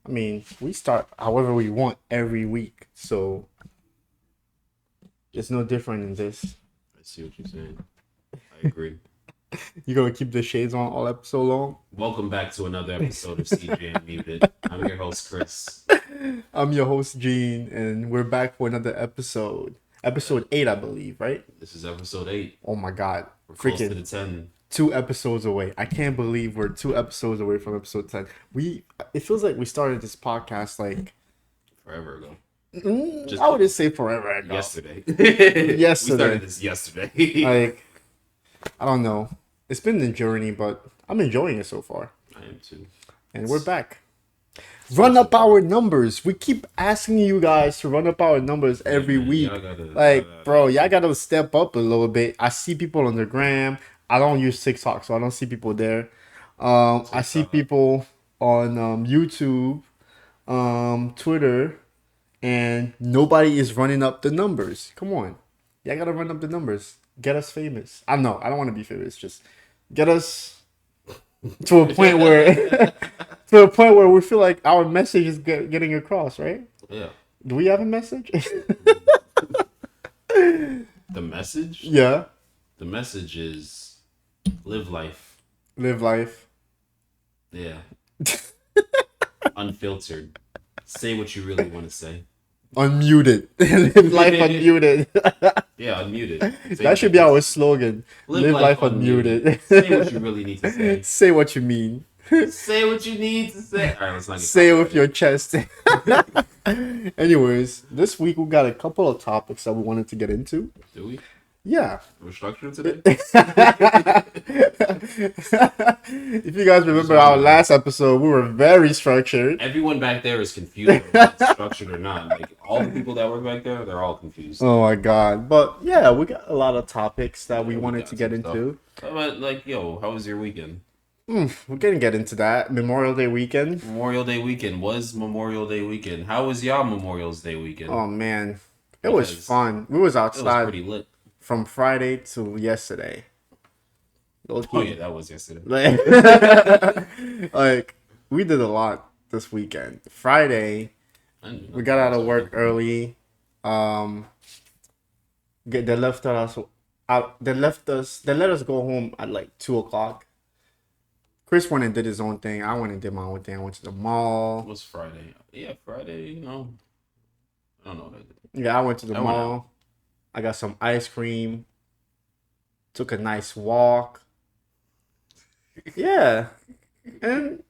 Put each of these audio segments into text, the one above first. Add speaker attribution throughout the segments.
Speaker 1: I mean, we start however we want every week, so it's no different in this.
Speaker 2: I see what you're saying. I agree.
Speaker 1: You gonna keep the shades on all episode long?
Speaker 2: Welcome back to another episode of CJ Unmuted. I'm your host, Chris.
Speaker 1: I'm your host Gene, and we're back for another episode. Episode 8, I believe, right?
Speaker 2: This is episode 8.
Speaker 1: Oh my god.
Speaker 2: We're close to
Speaker 1: Freaking
Speaker 2: the 10.
Speaker 1: 2 episodes away. I can't believe we're 2 episodes away from episode 10. It feels like we started this podcast like
Speaker 2: Forever ago.
Speaker 1: I wouldn't say forever ago.
Speaker 2: Yesterday.
Speaker 1: Yesterday.
Speaker 2: We started this yesterday.
Speaker 1: Like, I don't know. It's been a journey, but I'm enjoying it so far.
Speaker 2: I am too.
Speaker 1: And we're back. Run up our numbers. We keep asking you guys to run up our numbers every week. Bro, y'all gotta step up a little bit. I see people on the gram. I don't use TikTok, so I don't see people there. I see people on YouTube, Twitter, and nobody is running up the numbers. Come on. Y'all gotta run up the numbers. Get us famous. I know. I don't want to be famous. Just get us to a point where we feel like our message is getting across, right?
Speaker 2: Yeah.
Speaker 1: Do we have a message?
Speaker 2: The message?
Speaker 1: Yeah.
Speaker 2: The message is live life.
Speaker 1: Live life.
Speaker 2: Yeah. Unfiltered. Say what you really want to say.
Speaker 1: Unmuted. Live life unmuted.
Speaker 2: Yeah, unmuted.
Speaker 1: That should be our slogan. Live life unmuted.
Speaker 2: Say what you really need to say.
Speaker 1: Say what you mean.
Speaker 2: Say what you need to say. All right, let's not get
Speaker 1: Say it with your chest. Anyways, this week we got a couple of topics that we wanted to get into.
Speaker 2: Do we?
Speaker 1: Yeah.
Speaker 2: We're structured today?
Speaker 1: If you guys remember our last episode, we were very structured.
Speaker 2: Everyone back there is confused whether it's structured or not. Like, all the people that work back there, th're all confused.
Speaker 1: Oh my god. But yeah, we got a lot of topics that we wanted to get into.
Speaker 2: But, like, yo, how was your weekend?
Speaker 1: We're gonna get into that. Memorial Day weekend.
Speaker 2: Memorial Day weekend was Memorial Day weekend. How was y'all Memorial's Day weekend?
Speaker 1: Oh man. It was fun. We was outside.
Speaker 2: It was pretty lit.
Speaker 1: From Friday to yesterday.
Speaker 2: Oh yeah, that was yesterday.
Speaker 1: Like we did a lot this weekend. Friday, we got out of work early. They left us out. They let us go home at like 2:00. Chris went and did his own thing. I went and did my own thing. I went to the mall.
Speaker 2: It was Friday. Yeah, Friday. You know, I don't know what I did.
Speaker 1: Yeah, I went to the mall. I got some ice cream. Took a nice walk. Yeah. And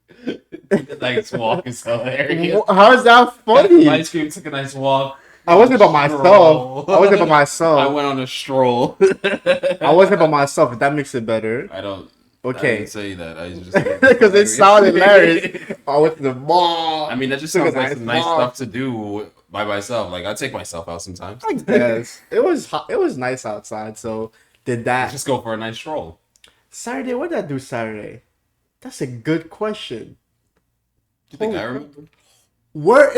Speaker 2: a nice walk is hilarious.
Speaker 1: How is that funny?
Speaker 2: Ice cream, took a nice walk.
Speaker 1: I wasn't by myself. I wasn't by myself.
Speaker 2: I went on a stroll.
Speaker 1: I wasn't by myself. If that makes it better.
Speaker 2: I don't.
Speaker 1: Okay.
Speaker 2: I didn't say that. I just
Speaker 1: because it sounded hilarious. I went to the mall.
Speaker 2: I mean, that just sounds like some nice stuff to do by myself. Like I take myself out sometimes.
Speaker 1: Yes, it was hot. It was nice outside. So did that?
Speaker 2: Just go for a nice stroll.
Speaker 1: Saturday. What did I do Saturday? That's a good question.
Speaker 2: Do you think I remember?
Speaker 1: Where?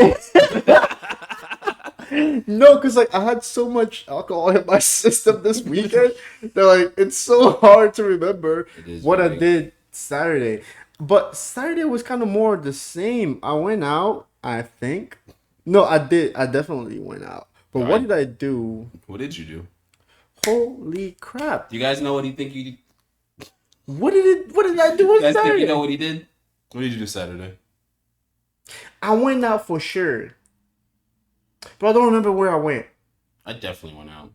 Speaker 1: No, because like I had so much alcohol in my system this weekend that like it's so hard to remember what I did Saturday. But Saturday was kind of more the same. I went out, I think. No, I did. I definitely went out. But what did I do?
Speaker 2: What did you do?
Speaker 1: Holy crap!
Speaker 2: Do you guys know what he think you?
Speaker 1: What did I do on
Speaker 2: You guys
Speaker 1: Saturday?
Speaker 2: think you know what he did? What did you do Saturday?
Speaker 1: I went out for sure. But I don't remember where I went.
Speaker 2: I definitely went out.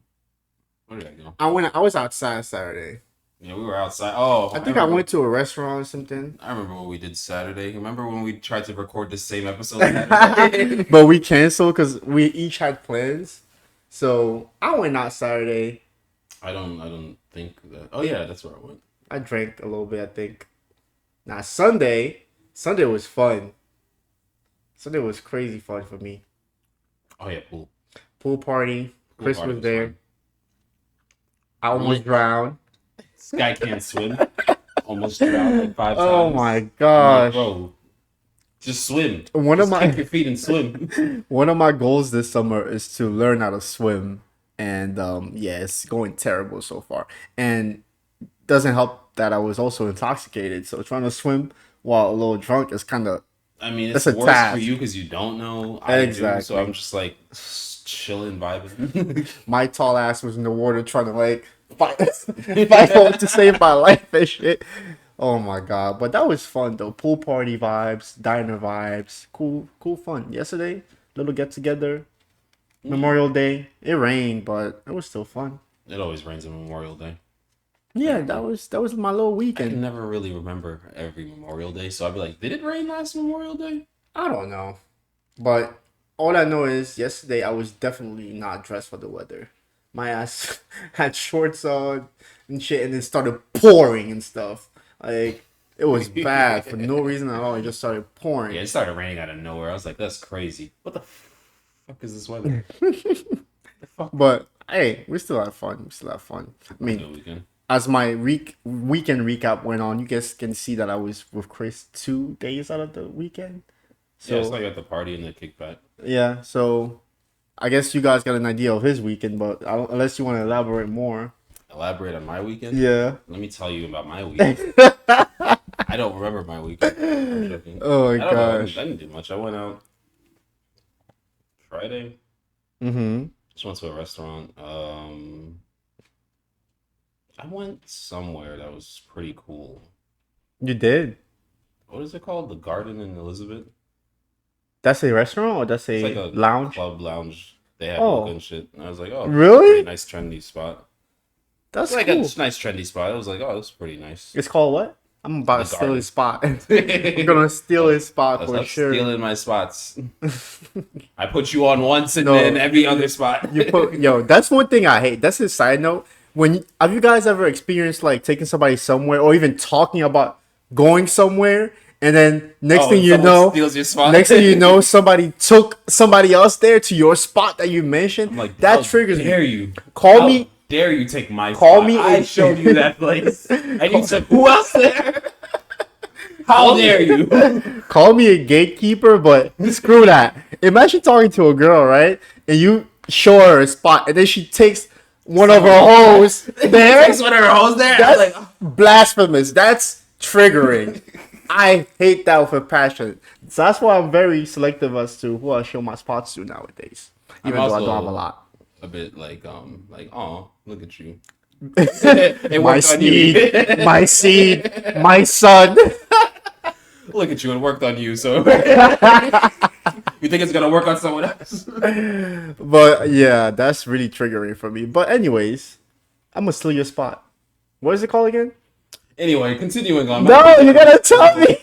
Speaker 2: Where did I go?
Speaker 1: I was outside Saturday.
Speaker 2: Yeah, we were outside. Oh,
Speaker 1: I think I went to a restaurant or something.
Speaker 2: I remember what we did Saturday. Remember when we tried to record the same episode Saturday?
Speaker 1: But we canceled because we each had plans. So I went out Saturday.
Speaker 2: I don't think that. Oh yeah, that's where I went.
Speaker 1: I drank a little bit, I think. Now Sunday was fun. Sunday was crazy fun for me.
Speaker 2: Oh yeah, pool.
Speaker 1: Pool party. Chris was there.
Speaker 2: Fun.
Speaker 1: I almost drowned.
Speaker 2: This guy can't swim. Almost drowned like 5 times.
Speaker 1: Oh my gosh.
Speaker 2: Bro, just swim.
Speaker 1: Just
Speaker 2: kick your feet and swim.
Speaker 1: One of my goals this summer is to learn how to swim. And yeah, it's going terrible so far. And doesn't help that I was also intoxicated. So trying to swim while a little drunk is kind of
Speaker 2: I mean,
Speaker 1: That's
Speaker 2: it's
Speaker 1: a
Speaker 2: worse
Speaker 1: task.
Speaker 2: for you because you don't know. I do, so
Speaker 1: Exactly.
Speaker 2: I'm just like chilling, vibing.
Speaker 1: My tall ass was in the water trying to like fight, fight for to save my life and shit. Oh my god! But that was fun though. Pool party vibes, diner vibes, cool fun. Yesterday, little get together. Memorial Day. It rained, but it was still fun.
Speaker 2: It always rains on Memorial Day.
Speaker 1: Yeah, that was my little
Speaker 2: I
Speaker 1: weekend.
Speaker 2: can never really remember every Memorial Day, so I'd be like, did it rain last Memorial Day?
Speaker 1: I don't know, but all I know is yesterday I was definitely not dressed for the weather. My ass had shorts on and shit, and it started pouring and stuff. Like it was bad for no reason at all. It just started pouring.
Speaker 2: Yeah, it started raining out of nowhere. I was like, that's crazy. What the fuck is this weather?
Speaker 1: But hey, we still had fun. We still had fun. I mean,
Speaker 2: Good weekend.
Speaker 1: as my weekend recap went on, you guys can see that I was with Chris 2 days out of the weekend.
Speaker 2: So
Speaker 1: So
Speaker 2: I got the party and the kickback.
Speaker 1: yeah, so I guess you guys got an idea of his weekend, but unless you want to elaborate more.
Speaker 2: Elaborate on my weekend.
Speaker 1: Yeah.
Speaker 2: Let me tell you about my weekend. I don't remember my weekend. I'm joking.
Speaker 1: Oh my
Speaker 2: I don't know.
Speaker 1: gosh.
Speaker 2: I didn't do much. I went out Friday.
Speaker 1: Mm-hmm.
Speaker 2: Just went to a restaurant. I went somewhere that was pretty cool.
Speaker 1: You did.
Speaker 2: What is it called? The Garden in Elizabeth.
Speaker 1: That's a restaurant or that's
Speaker 2: It's
Speaker 1: a
Speaker 2: like a
Speaker 1: lounge?
Speaker 2: club lounge. They have
Speaker 1: Oh.
Speaker 2: hookah and shit. And I was like, oh,
Speaker 1: Really?
Speaker 2: pretty nice trendy spot.
Speaker 1: That's
Speaker 2: It's like
Speaker 1: cool.
Speaker 2: a nice trendy spot. I was like, oh, that's pretty nice.
Speaker 1: It's called what? I'm about
Speaker 2: The
Speaker 1: to steal
Speaker 2: Garden.
Speaker 1: his spot. I'm gonna steal his spot for
Speaker 2: I'm
Speaker 1: sure.
Speaker 2: stealing my spots. I put you on once and
Speaker 1: No.
Speaker 2: then every other spot.
Speaker 1: That's one thing I hate. That's a side note. Have you guys ever experienced like taking somebody somewhere or even talking about going somewhere and then next
Speaker 2: Oh,
Speaker 1: thing
Speaker 2: and
Speaker 1: you
Speaker 2: someone
Speaker 1: know,
Speaker 2: steals your spot.
Speaker 1: next thing you know, somebody took somebody else there to your spot that you mentioned.
Speaker 2: I'm like,
Speaker 1: that
Speaker 2: how
Speaker 1: triggers
Speaker 2: dare
Speaker 1: me.
Speaker 2: you?
Speaker 1: Call
Speaker 2: How
Speaker 1: me.
Speaker 2: dare you take my
Speaker 1: Call
Speaker 2: spot?
Speaker 1: me
Speaker 2: I
Speaker 1: a-
Speaker 2: showed you that place. And you took who else there? How dare you?
Speaker 1: Call me a gatekeeper, but screw that. Imagine talking to a girl, right? And you show her a spot, and then she takes one of her hoes there.
Speaker 2: Takes one of her hoes there. I'm
Speaker 1: That's
Speaker 2: like,
Speaker 1: blasphemous. That's triggering. I hate that with a passion. So that's why I'm very selective as to who I show my spots to nowadays. Even though I don't have a lot.
Speaker 2: a bit like, oh, look at you. It
Speaker 1: My
Speaker 2: worked on you.
Speaker 1: seed, my seed, my son.
Speaker 2: Look at you, it worked on you, so you think it's gonna work on someone else?
Speaker 1: But yeah, that's really triggering for me. But anyways, I'm gonna steal your spot. What is it called again?
Speaker 2: Anyway, continuing on.
Speaker 1: No, you gotta tell me.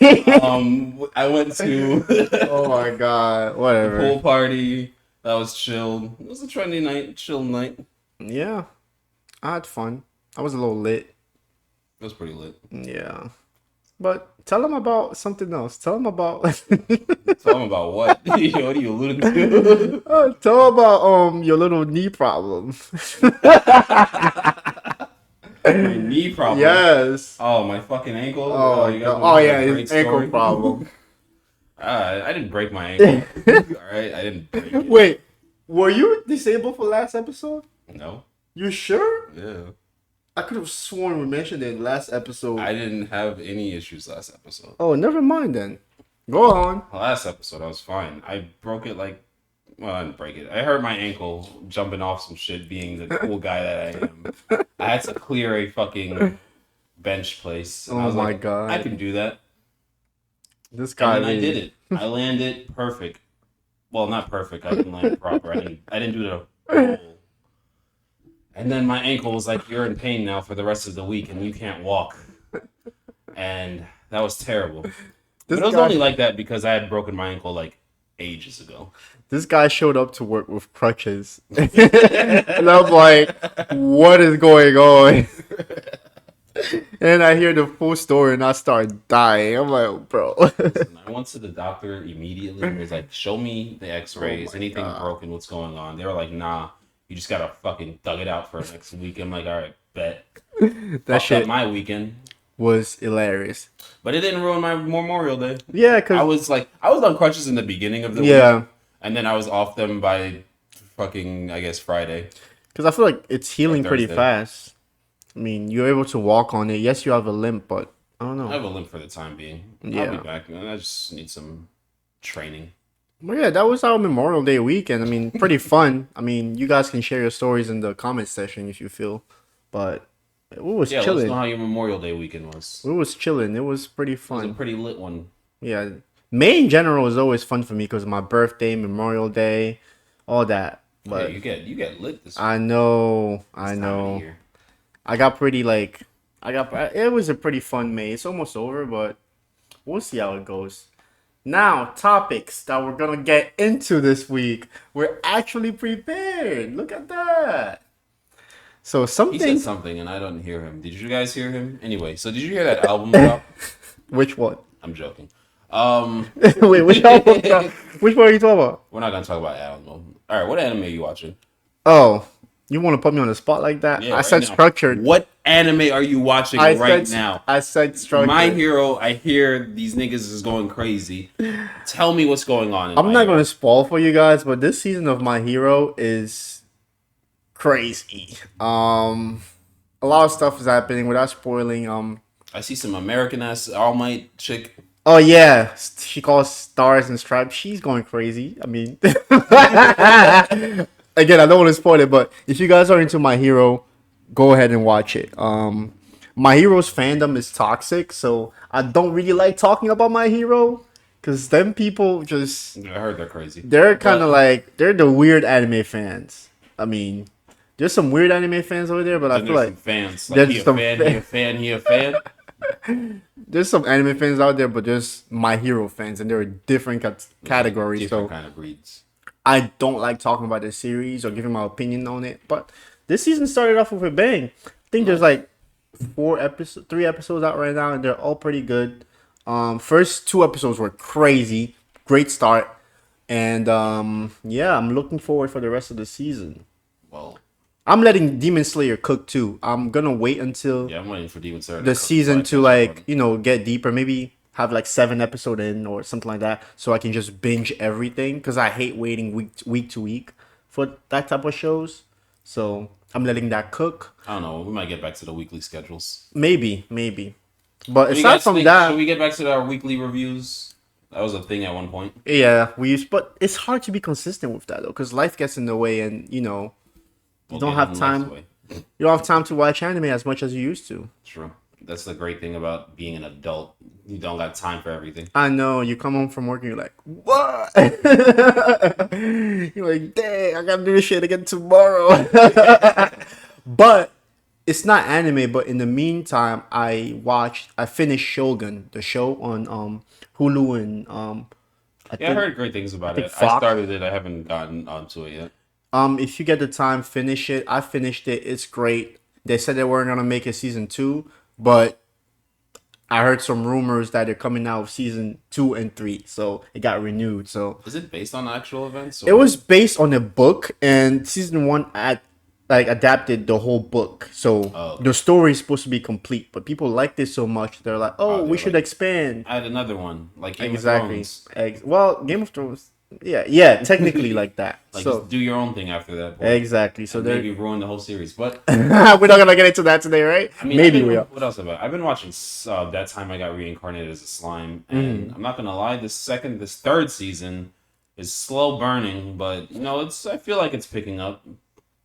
Speaker 2: I went to
Speaker 1: Oh my god, whatever.
Speaker 2: pool party. That was chilled. It was a trendy night, chill night.
Speaker 1: Yeah, I had fun. I was a little lit.
Speaker 2: It was pretty lit.
Speaker 1: Yeah, but tell them about something else. Tell them about.
Speaker 2: Tell them about what? What are you alluding to?
Speaker 1: Tell them about your little knee problem.
Speaker 2: My knee problem.
Speaker 1: Yes.
Speaker 2: Oh, my fucking ankle.
Speaker 1: Oh,
Speaker 2: you guys
Speaker 1: God.
Speaker 2: wanna
Speaker 1: Oh
Speaker 2: hear
Speaker 1: yeah,
Speaker 2: a great
Speaker 1: his ankle
Speaker 2: story?
Speaker 1: problem.
Speaker 2: I didn't break my ankle. All right, I didn't break it.
Speaker 1: Wait, were you disabled for last episode?
Speaker 2: No.
Speaker 1: You sure?
Speaker 2: Yeah.
Speaker 1: I could have sworn we mentioned it in last episode.
Speaker 2: I didn't have any issues last episode.
Speaker 1: Oh, never mind then. Go on.
Speaker 2: Last episode, I was fine. I broke it like, well, I didn't break it. I hurt my ankle jumping off some shit, being the cool guy that I am. I had to clear a fucking bench place. And I
Speaker 1: Oh
Speaker 2: was
Speaker 1: my
Speaker 2: like,
Speaker 1: God.
Speaker 2: I can do that.
Speaker 1: This guy.
Speaker 2: And then I
Speaker 1: really-
Speaker 2: did it. I landed perfect. Well, not perfect. I didn't land proper. I didn't do the roll. And then my ankle was like, you're in pain now for the rest of the week, and you can't walk. And that was terrible. But it was only like that because I had broken my ankle like ages ago.
Speaker 1: This guy showed up to work with crutches. And I'm like, what is going on? And I hear the full story and I start dying. I'm like, bro.
Speaker 2: And I went to the doctor immediately and was like, show me the x-rays,
Speaker 1: Oh my
Speaker 2: anything
Speaker 1: God.
Speaker 2: broken, what's going on. They were like, nah, you just gotta fucking thug it out for next week. I'm like, all right, bet.
Speaker 1: That
Speaker 2: Fucked
Speaker 1: shit
Speaker 2: up my weekend.
Speaker 1: was hilarious.
Speaker 2: But it didn't ruin my Memorial Day.
Speaker 1: Yeah,
Speaker 2: I
Speaker 1: because
Speaker 2: was on crutches in the beginning of the week.
Speaker 1: yeah,
Speaker 2: And then I was off them by fucking, I guess, Friday.
Speaker 1: because I feel like it's healing pretty
Speaker 2: Thursday.
Speaker 1: fast. I mean, you're able to walk on it. Yes, you have a limp, but I don't
Speaker 2: I
Speaker 1: know.
Speaker 2: have a limp for the time being. I'll
Speaker 1: Yeah.
Speaker 2: be back. I just need some training.
Speaker 1: Well, yeah, that was our Memorial Day weekend. I mean, pretty fun. I mean, you guys can share your stories in the comment section if you feel, but we was
Speaker 2: Yeah, let us know
Speaker 1: chilling.
Speaker 2: how your Memorial Day weekend was.
Speaker 1: We was chilling. It was pretty
Speaker 2: It was a
Speaker 1: fun.
Speaker 2: pretty lit one.
Speaker 1: Yeah, May in general is always fun for me because my birthday, Memorial Day, all that.
Speaker 2: Oh yeah,
Speaker 1: But
Speaker 2: you get lit
Speaker 1: I know,
Speaker 2: this
Speaker 1: I
Speaker 2: time of the
Speaker 1: know.
Speaker 2: year.
Speaker 1: I got pretty like, I got. It was a pretty fun May. It's almost over, but we'll see how it goes. Now, topics that we're gonna get into this week. We're actually prepared. Look at that. So
Speaker 2: He said
Speaker 1: something.
Speaker 2: something and I don't hear him. Did you guys hear him? Anyway, so did you hear that album drop?
Speaker 1: Which one?
Speaker 2: I'm joking. Um,
Speaker 1: Wait, which album? Which one are you talking about?
Speaker 2: we're not gonna talk about anime. All right, what anime are you watching?
Speaker 1: Oh, you want to put me on the spot like that?
Speaker 2: Yeah,
Speaker 1: I
Speaker 2: right
Speaker 1: said
Speaker 2: now.
Speaker 1: structured.
Speaker 2: What anime are you watching
Speaker 1: I
Speaker 2: right
Speaker 1: said.
Speaker 2: now?
Speaker 1: I said structured.
Speaker 2: My Hero. I hear these niggas is going crazy. Tell me what's going on.
Speaker 1: I'm not gonna spoil for you guys, but this season of My Hero is crazy. A lot of stuff is happening without spoiling.
Speaker 2: I see some American ass All Might chick.
Speaker 1: Oh yeah, she calls Stars and Stripes. She's going crazy. I mean, again, I don't want to spoil it, but if you guys are into My Hero, go ahead and watch it. My Hero's fandom is toxic, so I don't really like talking about My Hero because them people just
Speaker 2: I heard they're crazy.
Speaker 1: they're kind of
Speaker 2: But
Speaker 1: like they're the weird anime fans. I mean, there's some weird anime fans over there, but I
Speaker 2: then
Speaker 1: feel
Speaker 2: there's
Speaker 1: like
Speaker 2: some fans. Like
Speaker 1: there's
Speaker 2: he a
Speaker 1: some
Speaker 2: fan,
Speaker 1: fa-
Speaker 2: he a fan, he a fan.
Speaker 1: there's some anime fans out there, but there's My Hero fans, and they're a different category.
Speaker 2: Different
Speaker 1: So
Speaker 2: kind of breeds.
Speaker 1: I don't like talking about this series or giving my opinion on it. But this season started off with a bang. I think there's like 3 episodes out right now, and they're all pretty good. First 2 episodes were crazy, great start, and yeah, I'm looking forward for the rest of the season.
Speaker 2: Well,
Speaker 1: I'm letting Demon Slayer cook too. I'm gonna wait until
Speaker 2: yeah, I'm waiting for Demon Slayer to
Speaker 1: the
Speaker 2: cook
Speaker 1: season
Speaker 2: before
Speaker 1: to
Speaker 2: I catch up on
Speaker 1: like
Speaker 2: it.
Speaker 1: get deeper. Maybe have like 7 episode in or something like that, so I can just binge everything. Cause I hate waiting week to week for that type of shows. So I'm letting that cook.
Speaker 2: I don't know. We might get back to the weekly schedules.
Speaker 1: Maybe. But
Speaker 2: What do you
Speaker 1: aside
Speaker 2: guys
Speaker 1: from
Speaker 2: think?
Speaker 1: that,
Speaker 2: Should we get back to our weekly reviews? That was a thing at one point.
Speaker 1: yeah, we use. But it's hard to be consistent with that though, cause life gets in the way, and you
Speaker 2: We'll
Speaker 1: don't
Speaker 2: get
Speaker 1: have
Speaker 2: in life's
Speaker 1: time.
Speaker 2: way.
Speaker 1: You don't have time to watch anime as much as you used to.
Speaker 2: True. That's the great thing about being an adult. You don't got time for everything.
Speaker 1: I know you come home from work and you're like, what? You're like, dang, I gotta do this shit again tomorrow. But it's not anime. But in the meantime, I finished Shogun, the show on Hulu and I
Speaker 2: Yeah, I
Speaker 1: think
Speaker 2: heard great things about
Speaker 1: think
Speaker 2: it. I
Speaker 1: Fox.
Speaker 2: started it. I haven't gotten onto it yet.
Speaker 1: If you get the time, finish it. I finished it. It's great. They said they weren't gonna make a season 2, but I heard some rumors that they're coming out with season 2 and 3, so it got renewed. So
Speaker 2: Is it based on actual events?
Speaker 1: it
Speaker 2: Or?
Speaker 1: was based on a book, and season 1 adapted the whole book. So
Speaker 2: Oh.
Speaker 1: the story is supposed to be complete, but people liked it so much they're like, "Oh,
Speaker 2: They're
Speaker 1: we should
Speaker 2: like,
Speaker 1: expand."
Speaker 2: add another one, like Game
Speaker 1: Exactly.
Speaker 2: of Thrones.
Speaker 1: Well, Game of Thrones, yeah, technically like that.
Speaker 2: Like,
Speaker 1: So
Speaker 2: just do your own thing after that. Point.
Speaker 1: exactly. So
Speaker 2: And
Speaker 1: they're
Speaker 2: maybe ruin the whole series. But
Speaker 1: we're not gonna get into that today, right?
Speaker 2: I mean,
Speaker 1: Maybe we are.
Speaker 2: What else about? I've been watching That Time I Got Reincarnated as a Slime, and I'm not gonna lie, this third season is slow burning, but it's. I feel like it's picking up.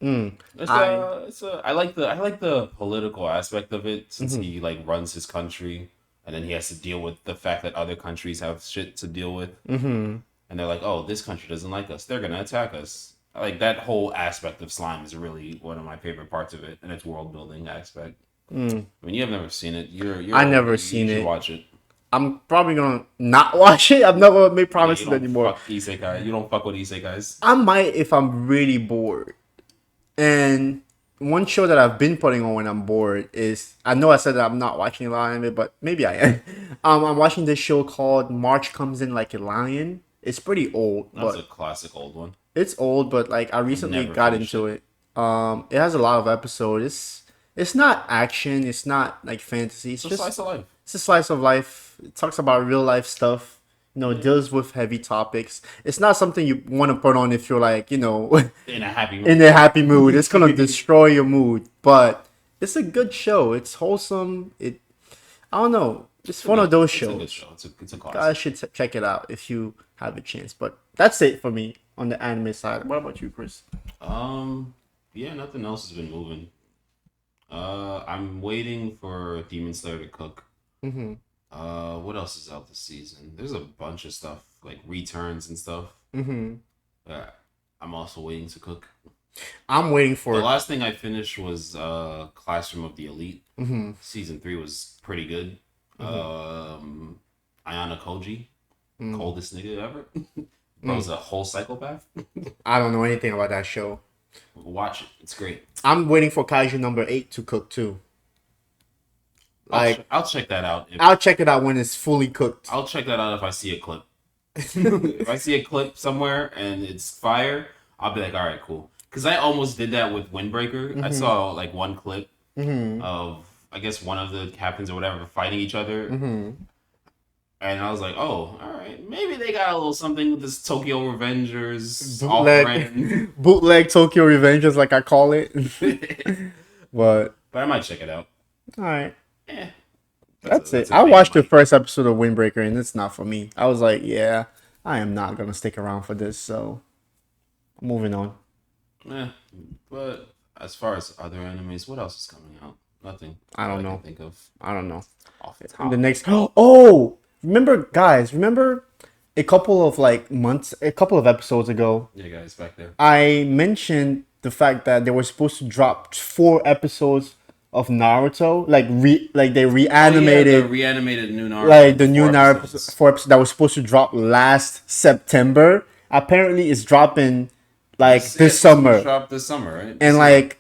Speaker 1: Mm.
Speaker 2: I like the political aspect of it since he like runs his country, and then he has to deal with the fact that other countries have shit to deal with, and they're like, oh, this country doesn't like us, they're gonna attack us. Like that whole aspect of Slime is really one of my favorite parts of it, and its world building aspect. I mean, you have never seen it.
Speaker 1: I never
Speaker 2: you
Speaker 1: seen
Speaker 2: should
Speaker 1: it.
Speaker 2: Watch it.
Speaker 1: I'm probably gonna not watch it. I'm not gonna make promises
Speaker 2: You don't
Speaker 1: anymore.
Speaker 2: fuck isekai. You don't fuck with isekais.
Speaker 1: I might if I'm really bored. And one show that I've been putting on when I'm bored is I know I said that I'm not watching a lot of it, but maybe I am. I'm watching this show called March Comes In Like a Lion. It's pretty old,
Speaker 2: That's
Speaker 1: but
Speaker 2: a classic old one.
Speaker 1: it's old, but like I recently
Speaker 2: Never
Speaker 1: got
Speaker 2: finished
Speaker 1: into it. It has a lot of episodes. It's not action. It's not like fantasy. It's
Speaker 2: It's a
Speaker 1: just
Speaker 2: slice of life.
Speaker 1: it's a slice of life. It talks about real life stuff. Deals with heavy topics. It's not something you want to put on if you're like,
Speaker 2: In a happy mood.
Speaker 1: in a happy mood. It's gonna destroy your mood. But it's a good show. It's wholesome. I don't know. It's one of those
Speaker 2: It's a
Speaker 1: shows.
Speaker 2: good show. It's a
Speaker 1: Guys
Speaker 2: classic.
Speaker 1: should check it out if you have a chance. But that's it for me on the anime side. What about you, Chris?
Speaker 2: Yeah, nothing else has been moving. I'm waiting for Demon Slayer to cook.
Speaker 1: Mm-hmm.
Speaker 2: What else is out this season? There's a bunch of stuff like returns and stuff.
Speaker 1: Mm-hmm.
Speaker 2: I'm also waiting to cook.
Speaker 1: I'm waiting for
Speaker 2: The last thing I finished was Classroom of the Elite.
Speaker 1: Mm-hmm.
Speaker 2: Season 3 was pretty good. Ayana Koji,
Speaker 1: Mm.
Speaker 2: coldest nigga ever. Bro's a whole psychopath.
Speaker 1: I don't know anything about that show.
Speaker 2: Watch it. It's great.
Speaker 1: I'm waiting for Kaiju number 8 to cook too. Like
Speaker 2: I'll check that out.
Speaker 1: I'll check it out when it's fully cooked.
Speaker 2: I'll check that out if I see a clip. If I see a clip somewhere and it's fire, I'll be like, all right, cool. Because I almost did that with Windbreaker. I saw like one clip of, I guess, one of the captains or whatever fighting each other. And I was like, oh, all right. Maybe they got a little something with this Tokyo Revengers off-brand.
Speaker 1: Bootleg Tokyo Revengers, like I call it. But
Speaker 2: I might check it out.
Speaker 1: all right.
Speaker 2: Eh,
Speaker 1: That's
Speaker 2: a
Speaker 1: it. I
Speaker 2: big
Speaker 1: watched the
Speaker 2: mic.
Speaker 1: first episode of Windbreaker and it's not for me. I was like, yeah, I am not gonna stick around for this. So, moving on.
Speaker 2: But as far as other animes, what else is coming out? Nothing.
Speaker 1: I don't
Speaker 2: that
Speaker 1: know.
Speaker 2: can think of
Speaker 1: I don't know.
Speaker 2: off the
Speaker 1: And
Speaker 2: top.
Speaker 1: the next, oh, remember a couple of episodes ago,
Speaker 2: Yeah, guys, back there.
Speaker 1: I mentioned the fact that they were supposed to drop 4 episodes of Naruto, like they reanimated.
Speaker 2: the reanimated new Naruto.
Speaker 1: Like the new
Speaker 2: 4
Speaker 1: Naruto
Speaker 2: episodes.
Speaker 1: 4 episodes that was supposed to drop last September. Apparently, it's dropping like this summer,
Speaker 2: Drop this summer, right?
Speaker 1: and like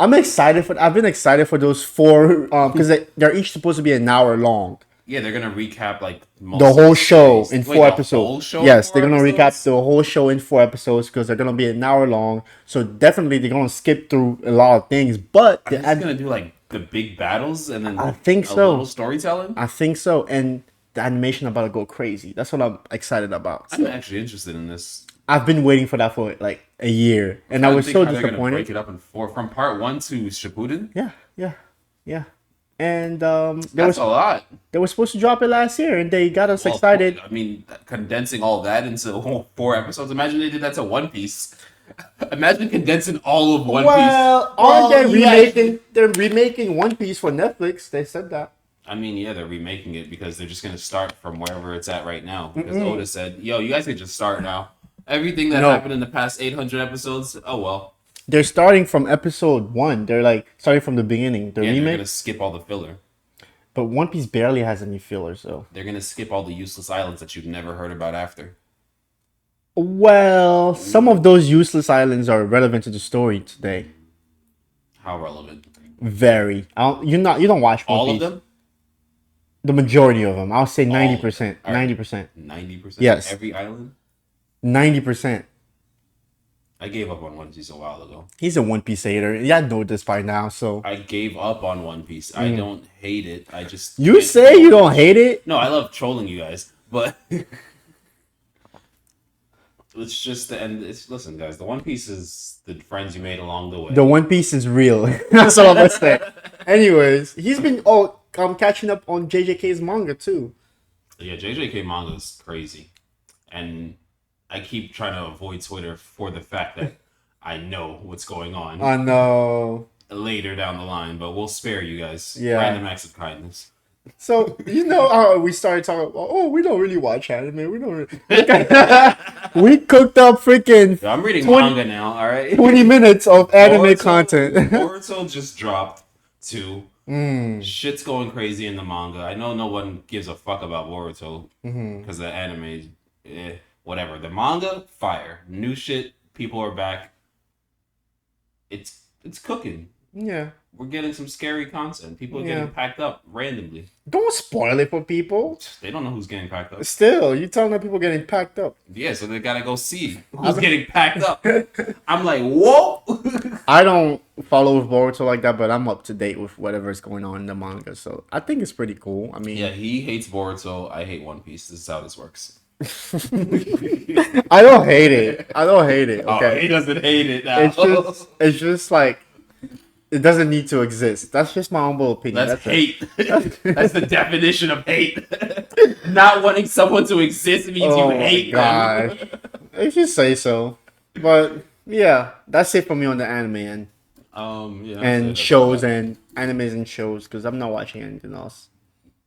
Speaker 1: I'm excited for. I've been excited for those 4 because they're each supposed to be an hour long.
Speaker 2: yeah, they're gonna recap like most
Speaker 1: The
Speaker 2: of
Speaker 1: whole show
Speaker 2: series.
Speaker 1: in
Speaker 2: Wait,
Speaker 1: 4
Speaker 2: the
Speaker 1: episodes.
Speaker 2: whole show in
Speaker 1: Yes,
Speaker 2: 4
Speaker 1: they're gonna recap
Speaker 2: episodes?
Speaker 1: the whole show in 4 episodes because they're gonna be an hour long. So definitely they're gonna skip through a lot of things. But
Speaker 2: Are they just gonna do like the big battles and then
Speaker 1: I think
Speaker 2: a
Speaker 1: so.
Speaker 2: little storytelling?
Speaker 1: I think so, and the animation about to go crazy. That's what I'm excited about.
Speaker 2: I'm
Speaker 1: So,
Speaker 2: actually interested in this.
Speaker 1: I've been waiting for that for like a year, and I was
Speaker 2: think
Speaker 1: so
Speaker 2: how they're gonna break
Speaker 1: disappointed.
Speaker 2: it up in 4 from part 1 to Shippuden.
Speaker 1: Yeah. And
Speaker 2: That's a lot.
Speaker 1: they were supposed to drop it last year, and they got us
Speaker 2: Well,
Speaker 1: excited.
Speaker 2: I mean, condensing all that into 4 episodes. Imagine they did that to One Piece. Imagine condensing all of One Piece.
Speaker 1: Well, aren't they remaking? They're remaking One Piece for Netflix. They said that.
Speaker 2: I mean, yeah, they're remaking it because they're just gonna start from wherever it's at right now. Because Oda said, "Yo, you guys can just start now. Everything that
Speaker 1: No.
Speaker 2: happened in the past 800 episodes. Oh well.
Speaker 1: They're starting from episode 1. They're like starting from the beginning. The
Speaker 2: Yeah, they're
Speaker 1: remake,
Speaker 2: gonna skip all the filler.
Speaker 1: but One Piece barely has any fillers, though.
Speaker 2: They're gonna skip all the useless islands that you've never heard about after.
Speaker 1: Well, some of those useless islands are relevant to the story today.
Speaker 2: How relevant?
Speaker 1: Very. You don't watch One
Speaker 2: All
Speaker 1: Piece.
Speaker 2: of them?
Speaker 1: The majority of them. I'll say
Speaker 2: All of
Speaker 1: 90%.
Speaker 2: them. All right.
Speaker 1: 90%.
Speaker 2: 90%.
Speaker 1: Yes.
Speaker 2: Every island.
Speaker 1: 90%.
Speaker 2: I gave up on One Piece a while ago.
Speaker 1: He's a One Piece hater. Yeah, I know this by now. So
Speaker 2: I gave up on One Piece. I don't hate it. I just
Speaker 1: you
Speaker 2: can't-
Speaker 1: say you don't hate it.
Speaker 2: No, I love trolling you guys, but it's just the end. It's listen, guys. The One Piece is the friends you made along the way.
Speaker 1: The One Piece is real. That's all I'm gonna say. Anyways, he's been I'm catching up on JJK's manga too.
Speaker 2: Yeah, JJK manga is crazy, and I keep trying to avoid Twitter for the fact that I know what's going on
Speaker 1: I know.
Speaker 2: later down the line. But we'll spare you guys.
Speaker 1: Yeah.
Speaker 2: Random acts of kindness.
Speaker 1: So you know how we started talking about, oh, we don't really watch anime. We don't really we cooked up freaking
Speaker 2: Yo, I'm reading
Speaker 1: 20
Speaker 2: manga now. All right.
Speaker 1: 20 minutes of anime
Speaker 2: Boruto-
Speaker 1: content.
Speaker 2: Boruto just dropped 2.
Speaker 1: Mm.
Speaker 2: Shit's going crazy in the manga. I know no one gives a fuck about Boruto
Speaker 1: Mm-hmm.
Speaker 2: because the anime, whatever. The manga, fire. New shit. People are back. It's cooking.
Speaker 1: Yeah.
Speaker 2: We're getting some scary content. People are
Speaker 1: Yeah.
Speaker 2: getting packed up randomly.
Speaker 1: Don't spoil it for people.
Speaker 2: They don't know who's getting packed up.
Speaker 1: Still, you telling that people getting packed up.
Speaker 2: Yeah, so they gotta go see who's getting packed up. I'm like, whoa.
Speaker 1: I don't follow Boruto like that, but I'm up to date with whatever's going on in the manga. So I think it's pretty cool. I mean,
Speaker 2: Yeah, he hates Boruto. I hate One Piece. This is how this works.
Speaker 1: I don't hate it. I don't hate it.
Speaker 2: Oh,
Speaker 1: Okay.
Speaker 2: he doesn't hate it now.
Speaker 1: It's just like It doesn't need to exist. That's just my humble opinion.
Speaker 2: That's hate. That's the definition of hate. Not wanting someone to exist means you hate them.
Speaker 1: If you say so. But yeah, that's it for me on the anime end.
Speaker 2: Yeah,
Speaker 1: and shows and animes and shows because I'm not watching anything else.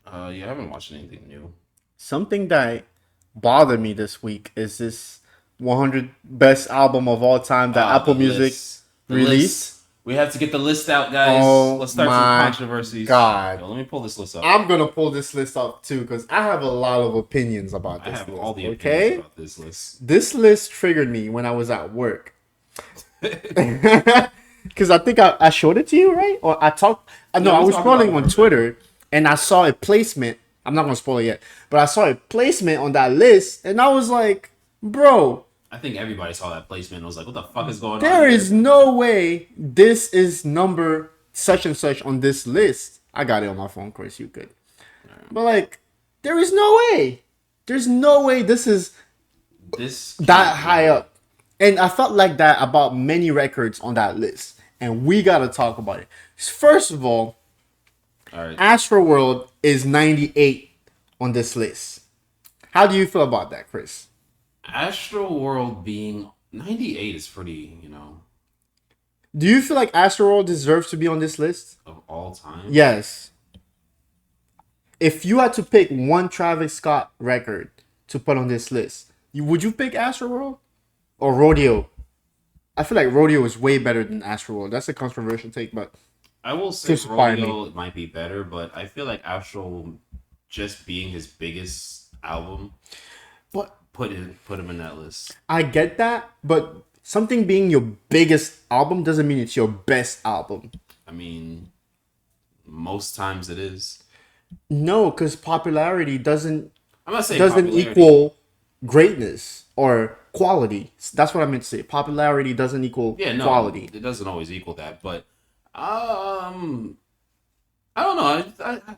Speaker 2: Yeah, I haven't watched anything new.
Speaker 1: Something that bothered me this week is this 100 best album of all time that Apple Music released.
Speaker 2: We have to get the list out, guys. Let's start some controversies.
Speaker 1: God.
Speaker 2: Yo, let me pull this list up.
Speaker 1: I'm going to pull this list up too because I have a lot of opinions about this list. I have all the opinions about this list. This list triggered me when I was at work. Because I think I showed it to you, right? Or I talked... No, I was scrolling on Twitter and I saw a placement. I'm not going to spoil it yet. But I saw a placement on that list and I was like, bro...
Speaker 2: I think everybody saw that placement and was like, what the fuck is going on?
Speaker 1: There is no way this is number such and such on this list. I got it on my phone, Chris. You could. But like, there is no way. There's no way this is that high up. And I felt like that about many records on that list. And we got to talk about it. First of all, right. Astroworld is 98 on this list. How do you feel about that, Chris?
Speaker 2: Astroworld being 98 is pretty,
Speaker 1: Do you feel like Astroworld deserves to be on this list?
Speaker 2: Of all time?
Speaker 1: Yes. If you had to pick one Travis Scott record to put on this list, would you pick Astroworld or Rodeo? I feel like Rodeo is way better than Astroworld. That's a controversial take, but
Speaker 2: I will say Rodeo might be better, but I feel like Astro just being his biggest album.
Speaker 1: But
Speaker 2: put him in that list.
Speaker 1: I get that, but something being your biggest album doesn't mean it's your best album.
Speaker 2: I mean, most times it is.
Speaker 1: No, because popularity doesn't
Speaker 2: popularity
Speaker 1: equal greatness or quality. That's what I meant to say. Popularity doesn't equal quality.
Speaker 2: It doesn't always equal that, but I don't know.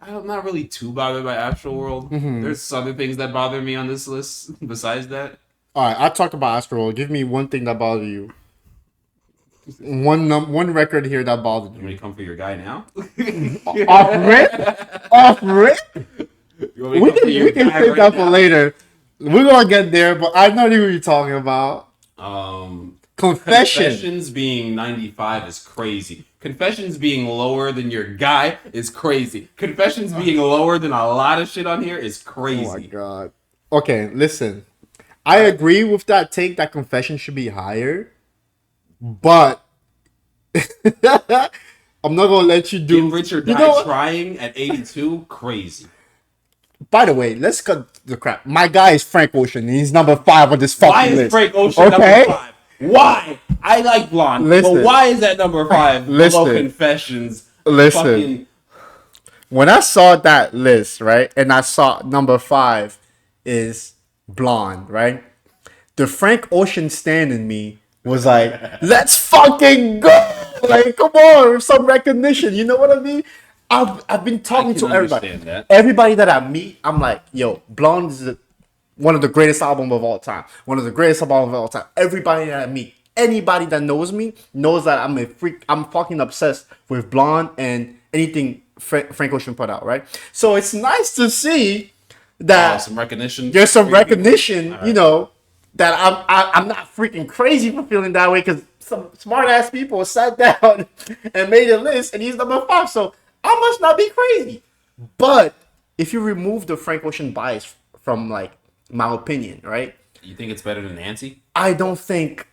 Speaker 2: I'm not really too bothered by Astroworld. Mm-hmm. There's other things that bother me on this list besides that.
Speaker 1: All right, I'll talk about Astroworld. Give me one thing that bothered you. One record here that bothered you.
Speaker 2: You want me to come for your guy now?
Speaker 1: Off rip? We can save that for later. We're gonna get there, but I know what you're talking about.
Speaker 2: Confessions being 95 is crazy. Confessions being lower than your guy is crazy. Confessions being lower than a lot of shit on here is crazy.
Speaker 1: Oh my god. Okay, listen. I agree with that take that Confession should be higher, but I'm not gonna let you do.
Speaker 2: Get Rich or Die Trying at 82, crazy.
Speaker 1: By the way, let's cut the crap. My guy is Frank Ocean, and he's number 5 on this fucking list.
Speaker 2: Why is Frank Ocean number 5? Why? I like Blonde, but why is that number 5 below Confessions?
Speaker 1: Listen. When I saw that list, right, and I saw number 5 is Blonde, right? The Frank Ocean stan in me was like, let's fucking go! Like, come on, some recognition. You know what I mean? I've been talking to everybody. Everybody that I meet, I'm like, yo, Blonde is one of the greatest albums of all time. One of the greatest albums of all time. Everybody that I meet, anybody that knows me, knows that I'm a freak. I'm fucking obsessed with Blonde and anything Frank Ocean put out, right? So it's nice to see that
Speaker 2: some recognition.
Speaker 1: There's some recognition, right. That I'm not freaking crazy for feeling that way because some smart ass people sat down and made a list and he's number 5. So I must not be crazy. But if you remove the Frank Ocean bias from like my opinion, right?
Speaker 2: You think it's better than Nancy?
Speaker 1: I don't think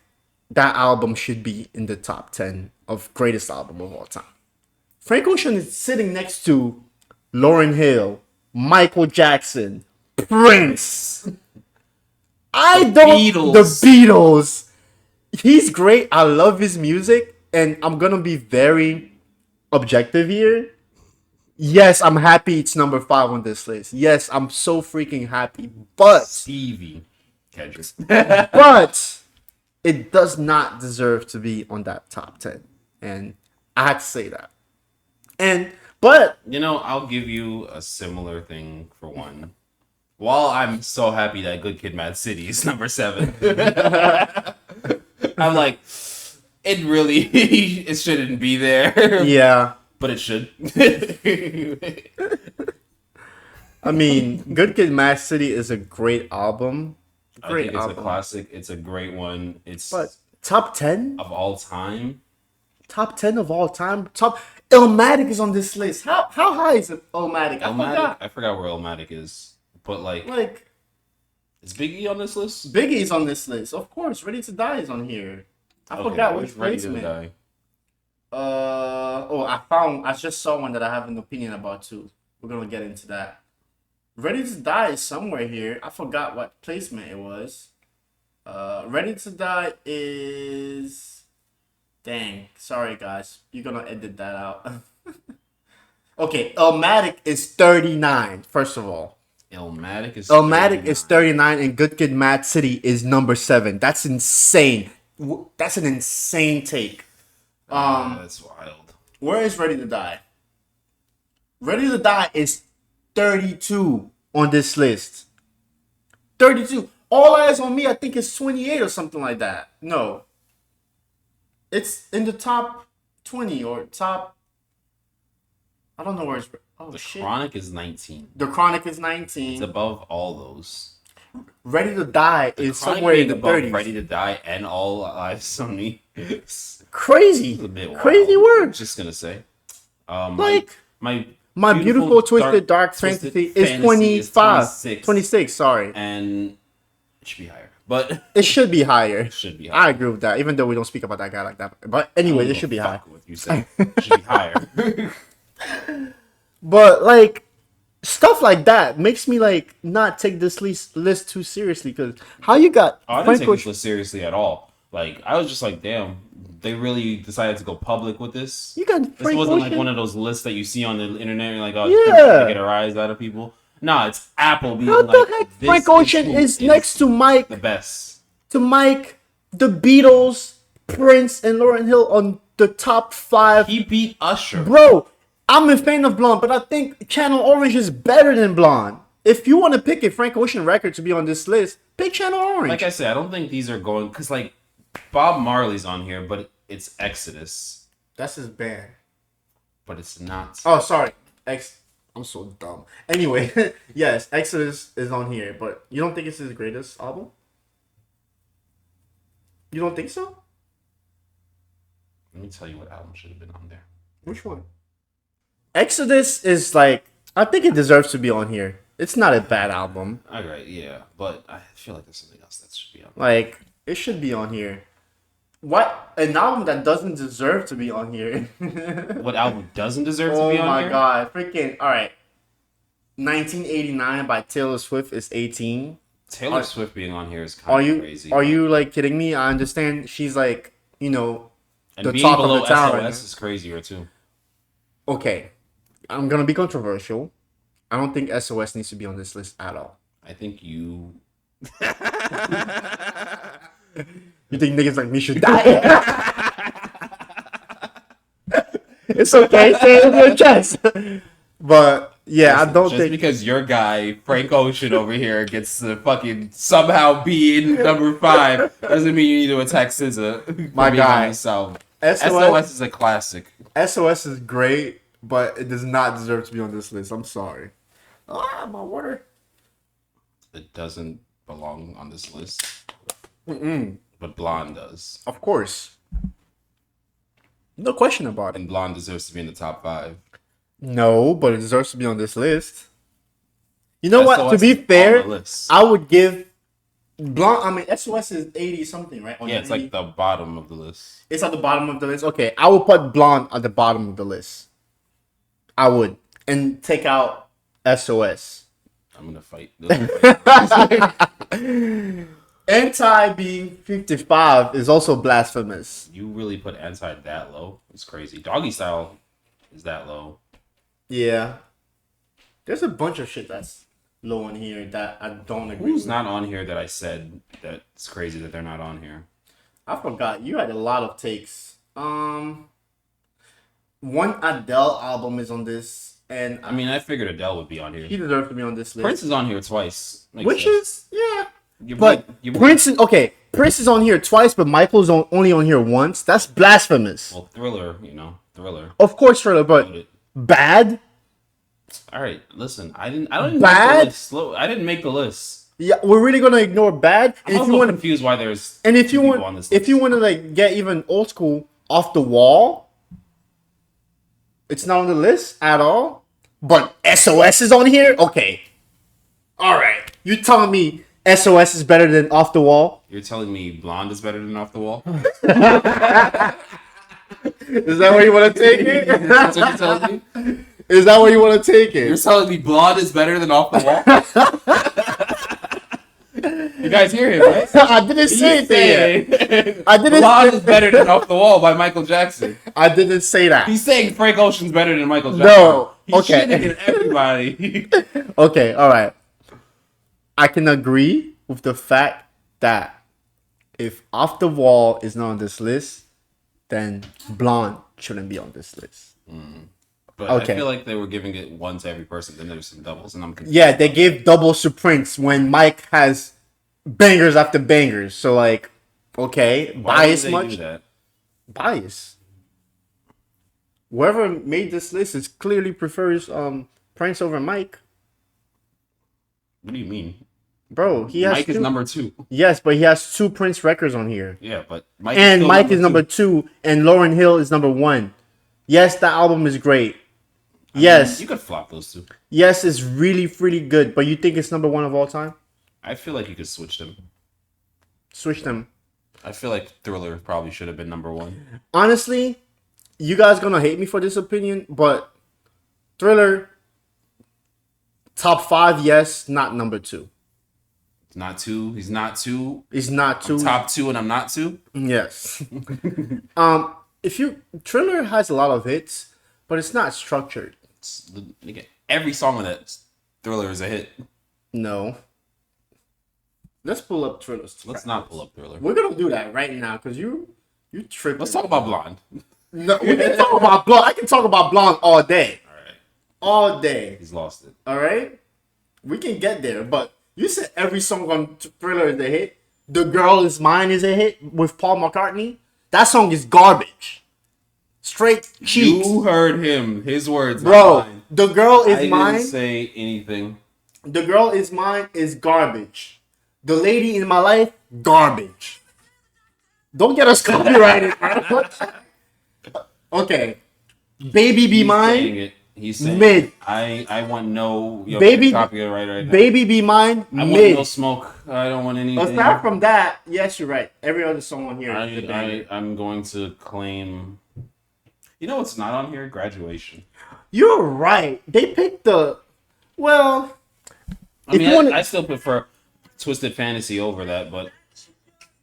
Speaker 1: that album should be in the top 10 of greatest album of all time. Frank Ocean is sitting next to Lauryn Hill, Michael Jackson, Prince. The Beatles. He's great. I love his music, and I'm gonna be very objective here. Yes, I'm happy it's number 5 on this list. Yes, I'm so freaking happy. But
Speaker 2: Stevie Kendrick.
Speaker 1: But it does not deserve to be on that top 10. And I had to say that. But
Speaker 2: I'll give you a similar thing for one. While I'm so happy that Good Kid, Mad City is number 7, I'm like, It really it shouldn't be there.
Speaker 1: Yeah.
Speaker 2: But it should.
Speaker 1: I mean, Good Kid, Mad City is a great album.
Speaker 2: I think it's a classic. It's a great one. It's
Speaker 1: But top 10
Speaker 2: of all time.
Speaker 1: Top 10 of all time. Top Illmatic is on this list. How high is it? Illmatic?
Speaker 2: I forgot where Illmatic is. But like is Biggie on this list?
Speaker 1: Biggie's on this list, of course. Ready to Die is on here. I forgot which
Speaker 2: Ready
Speaker 1: placement.
Speaker 2: to Die.
Speaker 1: I just saw one that I have an opinion about too. We're gonna get into that. Ready to Die is somewhere here. I forgot what placement it was. Ready to Die is... Dang. Sorry, guys. You're gonna edit that out. Okay, Illmatic is 39, first of all.
Speaker 2: Illmatic is
Speaker 1: 39 and Good Kid, Mad City is number 7. That's insane. That's an insane take.
Speaker 2: That's wild.
Speaker 1: Where is Ready to Die? Ready to Die is 32 on this list. 32. All Eyes on Me, I think, is 28 or something like that. No. It's in the top 20 or top... I don't know where it's... Oh,
Speaker 2: the
Speaker 1: shit.
Speaker 2: Chronic is 19.
Speaker 1: The Chronic is 19.
Speaker 2: It's above all those.
Speaker 1: Ready to Die is somewhere in the 30s.
Speaker 2: Ready to Die and All Eyes on Me.
Speaker 1: Crazy.
Speaker 2: A bit wild.
Speaker 1: Crazy words.
Speaker 2: Just gonna say.
Speaker 1: My beautiful twisted dark fantasy is 25. 26, sorry.
Speaker 2: And it should be higher. But
Speaker 1: it should be higher.
Speaker 2: It should be higher.
Speaker 1: I agree with that, even though we don't speak about that guy like that. But anyway, it should be higher.
Speaker 2: What you say. It should be higher.
Speaker 1: But like stuff like that makes me like not take this list too seriously, because how you got
Speaker 2: I didn't take this list seriously at all. Like, I was just like, damn, they really decided to go public with this.
Speaker 1: You got
Speaker 2: this wasn't like one of those lists that you see on the internet and you're like, oh,
Speaker 1: yeah,
Speaker 2: to get a rise out of people. Nah, it's Apple being
Speaker 1: how
Speaker 2: like,
Speaker 1: the heck Frank Ocean is next to Mike,
Speaker 2: the best.
Speaker 1: To Mike, the Beatles, Prince, and Lauryn Hill on the top 5.
Speaker 2: He beat Usher.
Speaker 1: Bro, I'm a fan of Blonde, but I think Channel Orange is better than Blonde. If you want to pick a Frank Ocean record to be on this list, pick Channel Orange.
Speaker 2: Like I said, I don't think these are going... Because, like, Bob Marley's on here, but it's Exodus.
Speaker 1: That's his band.
Speaker 2: But it's not.
Speaker 1: Oh, sorry. I'm so dumb. Anyway, yes, Exodus is on here, but you don't think it's his greatest album? You don't think so?
Speaker 2: Let me tell you what album should have been on there.
Speaker 1: Which one? Exodus is like... I think it deserves to be on here. It's not a bad album.
Speaker 2: Alright, yeah. But I feel like there's something else that should be on
Speaker 1: there. Like, it should be on here. What? An album that doesn't deserve to be on here.
Speaker 2: What album doesn't deserve to be on here? Oh my
Speaker 1: god. Freaking... Alright. 1989 by Taylor Swift is 18.
Speaker 2: Taylor Swift being on here is kind of crazy.
Speaker 1: Are you, like, kidding me? I understand she's, like, you know...
Speaker 2: And the being top below of the tower. SOS is crazier, too.
Speaker 1: Okay. I'm gonna be controversial. I don't think SOS needs to be on this list at all.
Speaker 2: I think you...
Speaker 1: You think niggas like me should die? It's okay. Say it with your chest. But, yeah, I don't think...
Speaker 2: Just because your guy, Frank Ocean over here, gets to fucking somehow be in number 5 doesn't mean you need to attack SZA.
Speaker 1: My guy.
Speaker 2: SOS is a classic.
Speaker 1: SOS is great, but it does not deserve to be on this list. I'm sorry. Ah, my water.
Speaker 2: It doesn't belong on this list.
Speaker 1: Mm-mm.
Speaker 2: But Blonde does.
Speaker 1: Of course. No question about it.
Speaker 2: And Blonde deserves to be in the top 5.
Speaker 1: No, but it deserves to be on this list. You know what? To be fair, I would give Blonde... I mean, SOS is 80 something, right?
Speaker 2: Yeah, it's 80? Like the bottom of the list.
Speaker 1: It's at the bottom of the list? Okay, I would put Blonde at the bottom of the list. I would. And take out SOS.
Speaker 2: I'm gonna fight.
Speaker 1: Anti being 55 is also blasphemous.
Speaker 2: You really put Anti that low? It's crazy. Doggy Style is that low.
Speaker 1: Yeah. There's a bunch of shit that's low in here that I don't agree with.
Speaker 2: Who's not on here that I said that's crazy that they're not on here?
Speaker 1: I forgot. You had a lot of takes. One Adele album is on this, and
Speaker 2: I mean, I figured Adele would be on here.
Speaker 1: He deserves to be on this list.
Speaker 2: Prince is on here twice.
Speaker 1: Which is, yeah. But Prince is, okay, Prince is on here twice, but Michael's only on here once. That's blasphemous.
Speaker 2: Well, Thriller, Thriller.
Speaker 1: Of course, Thriller, but bad.
Speaker 2: All right, listen. I don't
Speaker 1: Bad?
Speaker 2: make the list. I didn't make the list.
Speaker 1: Yeah, we're really gonna ignore bad.
Speaker 2: I'm a little confused why there's
Speaker 1: and if you
Speaker 2: people on
Speaker 1: want,
Speaker 2: this
Speaker 1: if
Speaker 2: list.
Speaker 1: you want to like get even old school, Off the Wall, it's not on the list at all. But SOS is on here. Okay, all right. You telling me SOS is better than Off the Wall?
Speaker 2: You're telling me Blonde is better than Off the Wall?
Speaker 1: Is that where you want to take it?
Speaker 2: That's what you're telling me?
Speaker 1: Is that where you want to take it?
Speaker 2: You're telling me Blonde is better than Off the Wall? You guys hear him, right?
Speaker 1: I didn't say anything yet. I didn't.
Speaker 2: Blonde is better than Off the Wall by Michael Jackson.
Speaker 1: I didn't say that.
Speaker 2: He's saying Frank Ocean's better than Michael Jackson.
Speaker 1: No.
Speaker 2: He's
Speaker 1: Okay.
Speaker 2: shitting at everybody.
Speaker 1: Okay. All right. I can agree with the fact that if Off the Wall is not on this list, then Blonde shouldn't be on this list.
Speaker 2: But
Speaker 1: Okay.
Speaker 2: I feel like they were giving it one to every person. Then there's some doubles, and I'm confused.
Speaker 1: Yeah, they gave doubles to Prince when Mike has bangers after bangers. So like, okay,
Speaker 2: Why
Speaker 1: bias
Speaker 2: did they
Speaker 1: much?
Speaker 2: do that?
Speaker 1: Bias. Whoever made this list is clearly prefers Prince over Mike.
Speaker 2: What do you mean?
Speaker 1: Bro, he has
Speaker 2: Mike is
Speaker 1: two.
Speaker 2: number 2.
Speaker 1: Yes, but he has 2 Prince records on here.
Speaker 2: Yeah, but Mike
Speaker 1: And
Speaker 2: still
Speaker 1: Mike is number
Speaker 2: 2.
Speaker 1: 2 and Lauryn Hill is number 1. Yes, that album is great. Yes.
Speaker 2: You could flop those two.
Speaker 1: Yes, it's really, really good. But you think it's number 1 of all time?
Speaker 2: I feel like you could switch them.
Speaker 1: Switch them.
Speaker 2: I feel like Thriller probably should have been number 1.
Speaker 1: Honestly, you guys gonna hate me for this opinion, but Thriller, top 5, yes, not number 2.
Speaker 2: It's not 2. He's not 2.
Speaker 1: It's not 2.
Speaker 2: Top 2 and I'm not 2.
Speaker 1: Yes. Thriller has a lot of hits, but it's not structured.
Speaker 2: Every song on that Thriller is a hit.
Speaker 1: No. Let's pull up Thriller's.
Speaker 2: Let's not pull up Thriller.
Speaker 1: We're gonna do that right now because you tripping.
Speaker 2: Let's talk about Blonde.
Speaker 1: No, we can talk about Blonde. I can talk about Blonde all day.
Speaker 2: All right.
Speaker 1: All day.
Speaker 2: He's lost it.
Speaker 1: All right. We can get there, but you said every song on Thriller is a hit. The Girl Is Mine is a hit with Paul McCartney. That song is garbage. Straight cheeks.
Speaker 2: You heard him. His words, not
Speaker 1: Bro,
Speaker 2: mine.
Speaker 1: The Girl Is
Speaker 2: I
Speaker 1: Mine.
Speaker 2: didn't say anything.
Speaker 1: The Girl Is Mine is garbage. The Lady in My Life, garbage. Don't get us copyrighted, bro. Okay. Baby Be
Speaker 2: He's
Speaker 1: Mine,
Speaker 2: saying it. He's saying
Speaker 1: mid.
Speaker 2: it. I want no
Speaker 1: Baby-
Speaker 2: copyright right now.
Speaker 1: Baby Be Mine,
Speaker 2: I want
Speaker 1: mid.
Speaker 2: no smoke. I don't want anything.
Speaker 1: Aside from that, yes, you're right. Every other song on here is a banger.
Speaker 2: I'm going to claim. You know what's not on here? Graduation.
Speaker 1: You're right. They picked the. Well,
Speaker 2: I
Speaker 1: If
Speaker 2: mean,
Speaker 1: you wanna-
Speaker 2: I still prefer Twisted Fantasy over that, but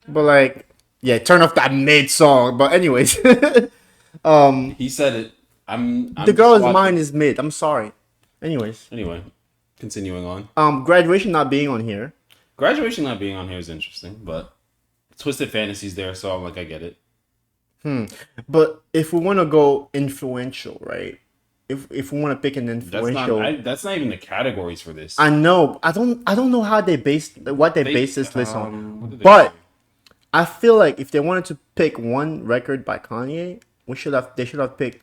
Speaker 1: but like, yeah, turn off that mid song. But anyways,
Speaker 2: he said it. I'm
Speaker 1: The Girl Is
Speaker 2: watching-
Speaker 1: Mine is mid. I'm sorry. Anyways,
Speaker 2: Anyway, continuing on.
Speaker 1: Graduation not being on here.
Speaker 2: Graduation not being on here is interesting, but Twisted Fantasy's there, so I'm like, I get it.
Speaker 1: But if we want to go influential, right? If we want to pick an
Speaker 2: That's
Speaker 1: influential,
Speaker 2: that's not even the categories for this.
Speaker 1: I know. I don't know how they base what they base this list
Speaker 2: what
Speaker 1: on.
Speaker 2: did they
Speaker 1: But
Speaker 2: say?
Speaker 1: I feel like if they wanted to pick one record by Kanye, they should have picked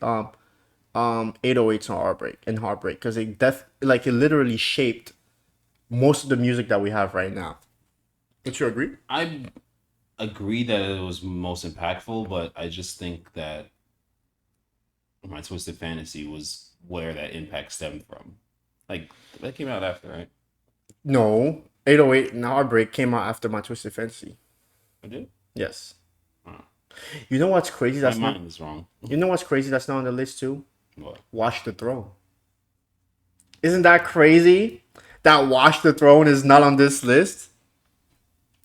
Speaker 1: 808s and Heartbreak because it literally shaped most of the music that we have right now. Don't you agree?
Speaker 2: I agree that it was most impactful, but I just think that My Twisted Fantasy was where that impact stemmed from. Like, that came out after, right?
Speaker 1: No, 808 and Heartbreak came out after My Twisted Fantasy.
Speaker 2: I did?
Speaker 1: Yes.
Speaker 2: Oh.
Speaker 1: You know what's crazy?
Speaker 2: My
Speaker 1: That's not.
Speaker 2: mind is wrong.
Speaker 1: You know what's crazy? That's not on the list too.
Speaker 2: What?
Speaker 1: Watch the Throne. Isn't that crazy? That Watch the Throne is not on this list.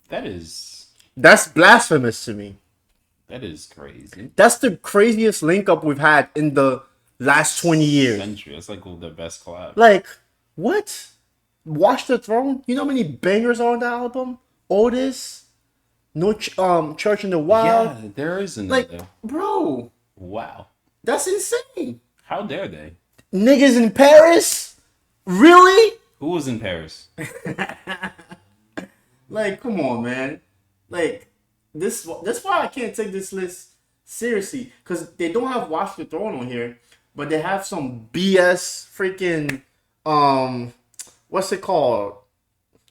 Speaker 1: That's blasphemous to me.
Speaker 2: That is crazy.
Speaker 1: That's the craziest link up we've had in the last 20 years.
Speaker 2: Century. That's like the best collab.
Speaker 1: Like, what? Watch the Throne? You know how many bangers are on that album? Otis, no Church in the Wild.
Speaker 2: Yeah, there is another.
Speaker 1: Like, bro,
Speaker 2: Wow.
Speaker 1: that's insane.
Speaker 2: How dare they?
Speaker 1: Niggas in Paris? Really?
Speaker 2: Who was in Paris?
Speaker 1: Like, come on, man. Like, That's why I can't take this list seriously, because they don't have Watch the Throne on here, but they have some BS freaking what's it called?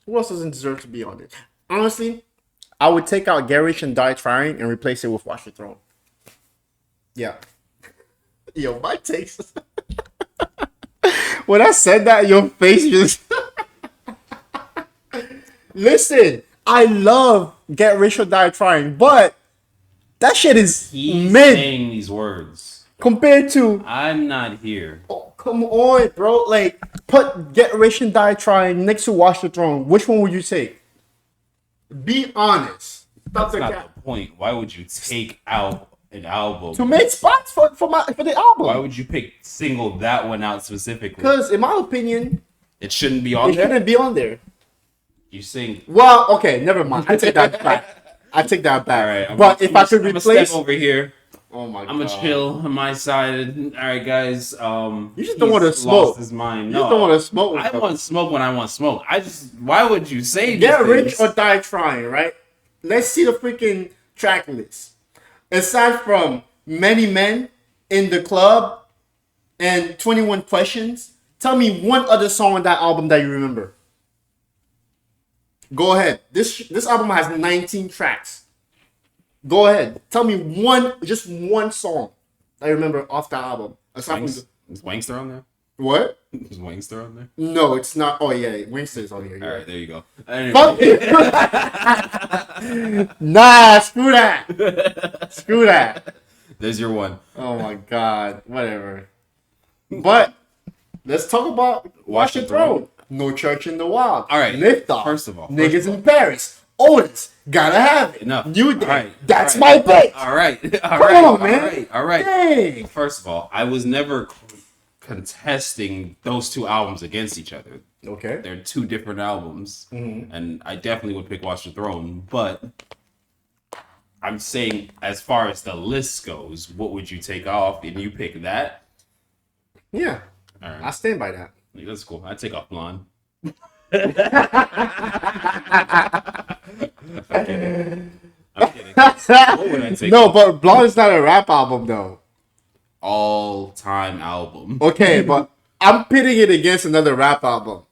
Speaker 1: Who else doesn't deserve to be on it? Honestly, I would take out Garrish and Die Trying and replace it with Watch the Throne. Yeah. Yo, my takes. When I said that, your face just. Listen, I love Get Rich or Die Trying, but that shit is
Speaker 2: He's
Speaker 1: mid
Speaker 2: saying these words.
Speaker 1: compared to.
Speaker 2: I'm not here.
Speaker 1: Oh, come on, bro. Like, put Get Rich and Die Trying next to Watch the Throne. Which one would you take? Be honest. Stop
Speaker 2: That's not the point. Why would you take out an album?
Speaker 1: To make spots for the album.
Speaker 2: Why would you single that one out specifically?
Speaker 1: Because, in my opinion,
Speaker 2: it shouldn't be on
Speaker 1: it
Speaker 2: there.
Speaker 1: shouldn't be on there.
Speaker 2: You sing.
Speaker 1: Well, okay, never mind. I take that back. I take that back.
Speaker 2: All right,
Speaker 1: but if I could replace,
Speaker 2: step over here.
Speaker 1: Oh my god,
Speaker 2: I'm gonna chill on my side. All right, guys.
Speaker 1: You just don't want to smoke.
Speaker 2: Lost his mind.
Speaker 1: You
Speaker 2: No,
Speaker 1: just don't want to smoke.
Speaker 2: I want smoke when I want smoke. Why would you say
Speaker 1: Get
Speaker 2: these
Speaker 1: Rich
Speaker 2: things?
Speaker 1: or Die Trying, right? Let's see the freaking track list. Aside from Many Men in the Club and 21 Questions, tell me one other song on that album that you remember. Go ahead. This album has 19 tracks. Go ahead. Tell me just one song I remember off that album. Aside from
Speaker 2: Is Wangster on there?
Speaker 1: what?
Speaker 2: Is Wangster on there?
Speaker 1: No, it's not. Oh yeah, Winston's on here.
Speaker 2: All right, there you go. Anyway.
Speaker 1: Fuck it. Nah, screw that. Screw that.
Speaker 2: There's your one.
Speaker 1: Oh my god. Whatever. But let's talk about Watch the Throne. No Church in the Wild.
Speaker 2: All right.
Speaker 1: Liftoff.
Speaker 2: First of all,
Speaker 1: Niggas in Paris. Otis. Gotta have it.
Speaker 2: Enough.
Speaker 1: New Day.
Speaker 2: All right.
Speaker 1: That's
Speaker 2: All right.
Speaker 1: my pick.
Speaker 2: All right. All
Speaker 1: Come
Speaker 2: right.
Speaker 1: on, man.
Speaker 2: All right. All right.
Speaker 1: Dang.
Speaker 2: First of all, I was never contesting those two albums against each other.
Speaker 1: Okay.
Speaker 2: They're two different albums, and I definitely would pick Watch the Throne. But I'm saying, as far as the list goes, what would you take off? And you pick that.
Speaker 1: Yeah.
Speaker 2: All right,
Speaker 1: I stand by that.
Speaker 2: that's cool. I take off Blonde. I'm kidding. What would I take
Speaker 1: No,
Speaker 2: off?
Speaker 1: but Blonde is not a rap album though.
Speaker 2: All-time album.
Speaker 1: Okay, but I'm pitting it against another rap album.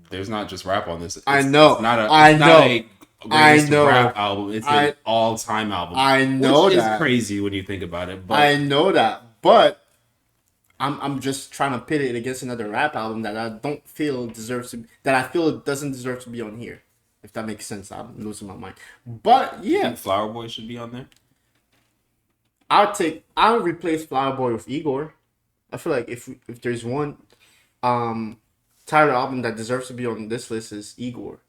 Speaker 2: There's not just rap on this.
Speaker 1: I know.
Speaker 2: It's not a,
Speaker 1: I
Speaker 2: it's
Speaker 1: know.
Speaker 2: not a
Speaker 1: I
Speaker 2: greatest
Speaker 1: know.
Speaker 2: rap album. It's an all-time album.
Speaker 1: I know
Speaker 2: which
Speaker 1: that.
Speaker 2: is crazy when you think about it. But
Speaker 1: I know that, but I'm just trying to pit it against another rap album that I don't feel deserves to. That I feel doesn't deserve to be on here. If that makes sense, I'm losing my mind. But
Speaker 2: I
Speaker 1: yeah,
Speaker 2: think Flower Boy should be on there.
Speaker 1: I'll replace Flower Boy with Igor. I feel like if there's one Tyler album that deserves to be on this list is Igor.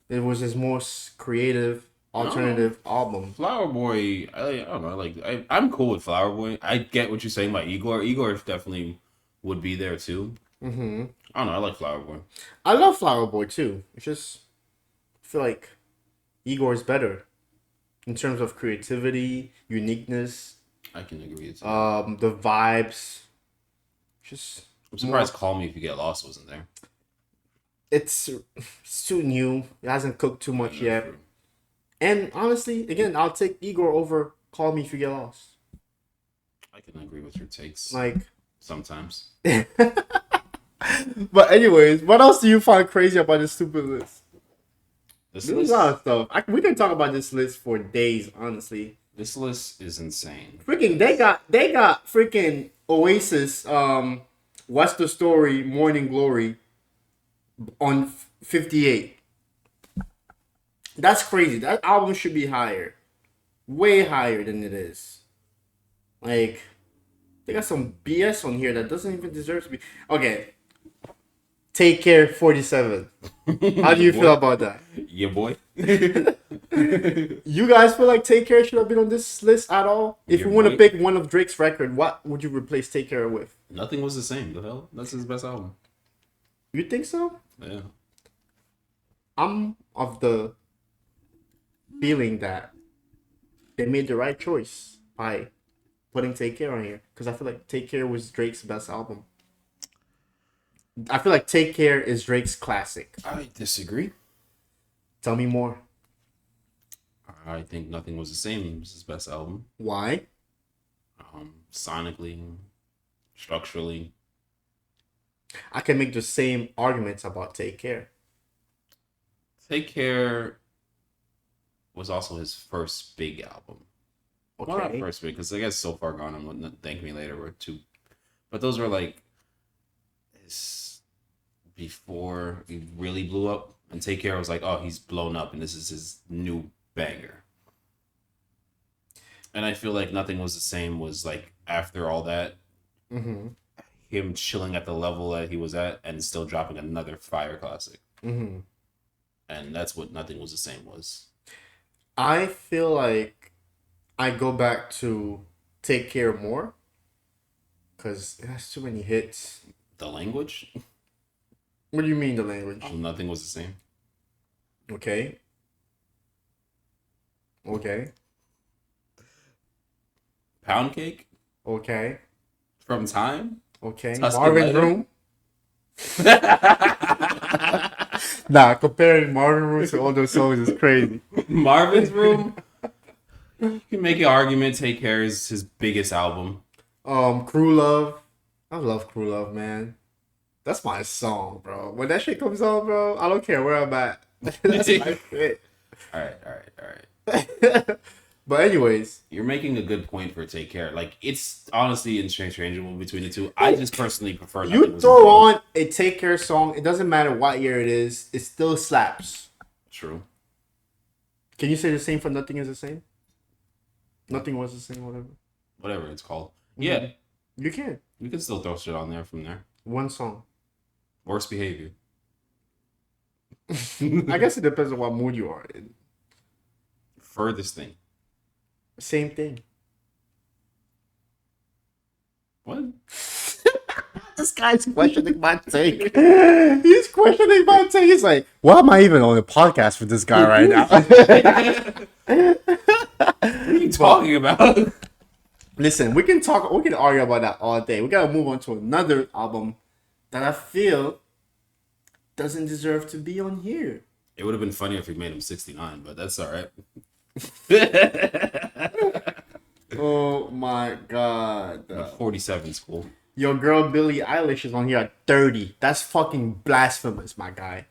Speaker 1: It was his most creative alternative album.
Speaker 2: Flower Boy, I don't know. I'm cool with Flower Boy. I get what you're saying about Igor. Igor definitely would be there too.
Speaker 1: Mm-hmm.
Speaker 2: I don't know. I like Flower Boy.
Speaker 1: I love Flower Boy too. It's just I feel like Igor is better in terms of creativity, uniqueness,
Speaker 2: I can agree with that.
Speaker 1: the vibes. Just
Speaker 2: I'm surprised Call Me If You Get Lost wasn't there.
Speaker 1: it's too new. It hasn't cooked too much yet. And honestly, again, I'll take Igor over Call Me If You Get Lost.
Speaker 2: I can agree with your takes.
Speaker 1: Like,
Speaker 2: Sometimes.
Speaker 1: but anyways, what else do you find crazy about this stupid list?
Speaker 2: This
Speaker 1: There's
Speaker 2: list,
Speaker 1: a lot of stuff. We can talk about this list for days, honestly.
Speaker 2: this list is insane.
Speaker 1: Freaking, they got freaking Oasis, What's the Story, Morning Glory on 58. That's crazy. That album should be higher. Way higher than it is. Like, they got some BS on here that doesn't even deserve to be. Okay. Take Care 47. How do you feel about that?
Speaker 2: Yeah, boy.
Speaker 1: You guys feel like Take Care should have been on this list at all? If
Speaker 2: You're
Speaker 1: you want to
Speaker 2: right.
Speaker 1: pick one of Drake's record, what would you replace Take Care with?
Speaker 2: Nothing was the same. The hell? That's his best album.
Speaker 1: You think so?
Speaker 2: Yeah.
Speaker 1: I'm of the feeling that they made the right choice by putting Take Care on here. Because I feel like Take Care was Drake's best album. I feel like Take Care is Drake's classic.
Speaker 2: I disagree.
Speaker 1: Tell me more.
Speaker 2: I think Nothing Was the Same is his best album.
Speaker 1: Why?
Speaker 2: Sonically, structurally.
Speaker 1: I can make the same arguments about Take Care.
Speaker 2: Take Care was also his first big album.
Speaker 1: Okay.
Speaker 2: Well, not first big, because I guess So Far Gone and Thank Me Later were two. But those were like his before he really blew up. And Take Care was like, oh, he's blown up and this is his new banger. And I feel like Nothing Was the Same was like after all that, him chilling at the level that he was at and still dropping another fire classic. And that's what Nothing Was the Same was.
Speaker 1: I feel like I go back to Take Care more because it has too many hits.
Speaker 2: The language?
Speaker 1: What do you mean, the language?
Speaker 2: Nothing Was the Same.
Speaker 1: Okay.
Speaker 2: Pound Cake?
Speaker 1: Okay.
Speaker 2: From Time?
Speaker 1: Okay.
Speaker 2: Tuscan
Speaker 1: Marvin's
Speaker 2: Leather?
Speaker 1: Room? Nah, comparing Marvin Room to all those songs is crazy.
Speaker 2: Marvin's Room? You can make an argument Take Care is his biggest album.
Speaker 1: Crew Love. I love Crew Love, man. That's my song, bro. When that shit comes on, bro, I don't care where I'm at. That's my shit.
Speaker 2: Alright.
Speaker 1: But anyways,
Speaker 2: You're making a good point for Take Care. Like, it's honestly interchangeable between the two. I just personally prefer Nothing
Speaker 1: you
Speaker 2: Was
Speaker 1: throw
Speaker 2: the Same.
Speaker 1: on a Take Care song, it doesn't matter what year it is, it still slaps.
Speaker 2: True.
Speaker 1: Can you say the same for Nothing Is the Same? Nothing Was the Same, whatever.
Speaker 2: Whatever it's called. Yeah.
Speaker 1: You can.
Speaker 2: You can still throw shit on there from there.
Speaker 1: One song.
Speaker 2: Worst Behavior.
Speaker 1: I guess it depends on what mood you are in.
Speaker 2: Furthest Thing.
Speaker 1: Same thing.
Speaker 2: What?
Speaker 1: This guy's questioning my take. He's questioning my take. He's like, why am I even on a podcast with this guy right now?
Speaker 2: What are you talking about?
Speaker 1: Listen, we can argue about that all day. We gotta move on to another album that I feel doesn't deserve to be on here.
Speaker 2: It would have been funnier if we made him 69, but that's alright.
Speaker 1: Oh my god.
Speaker 2: 47 is cool.
Speaker 1: Your girl Billie Eilish is on here at 30. That's fucking blasphemous, my guy.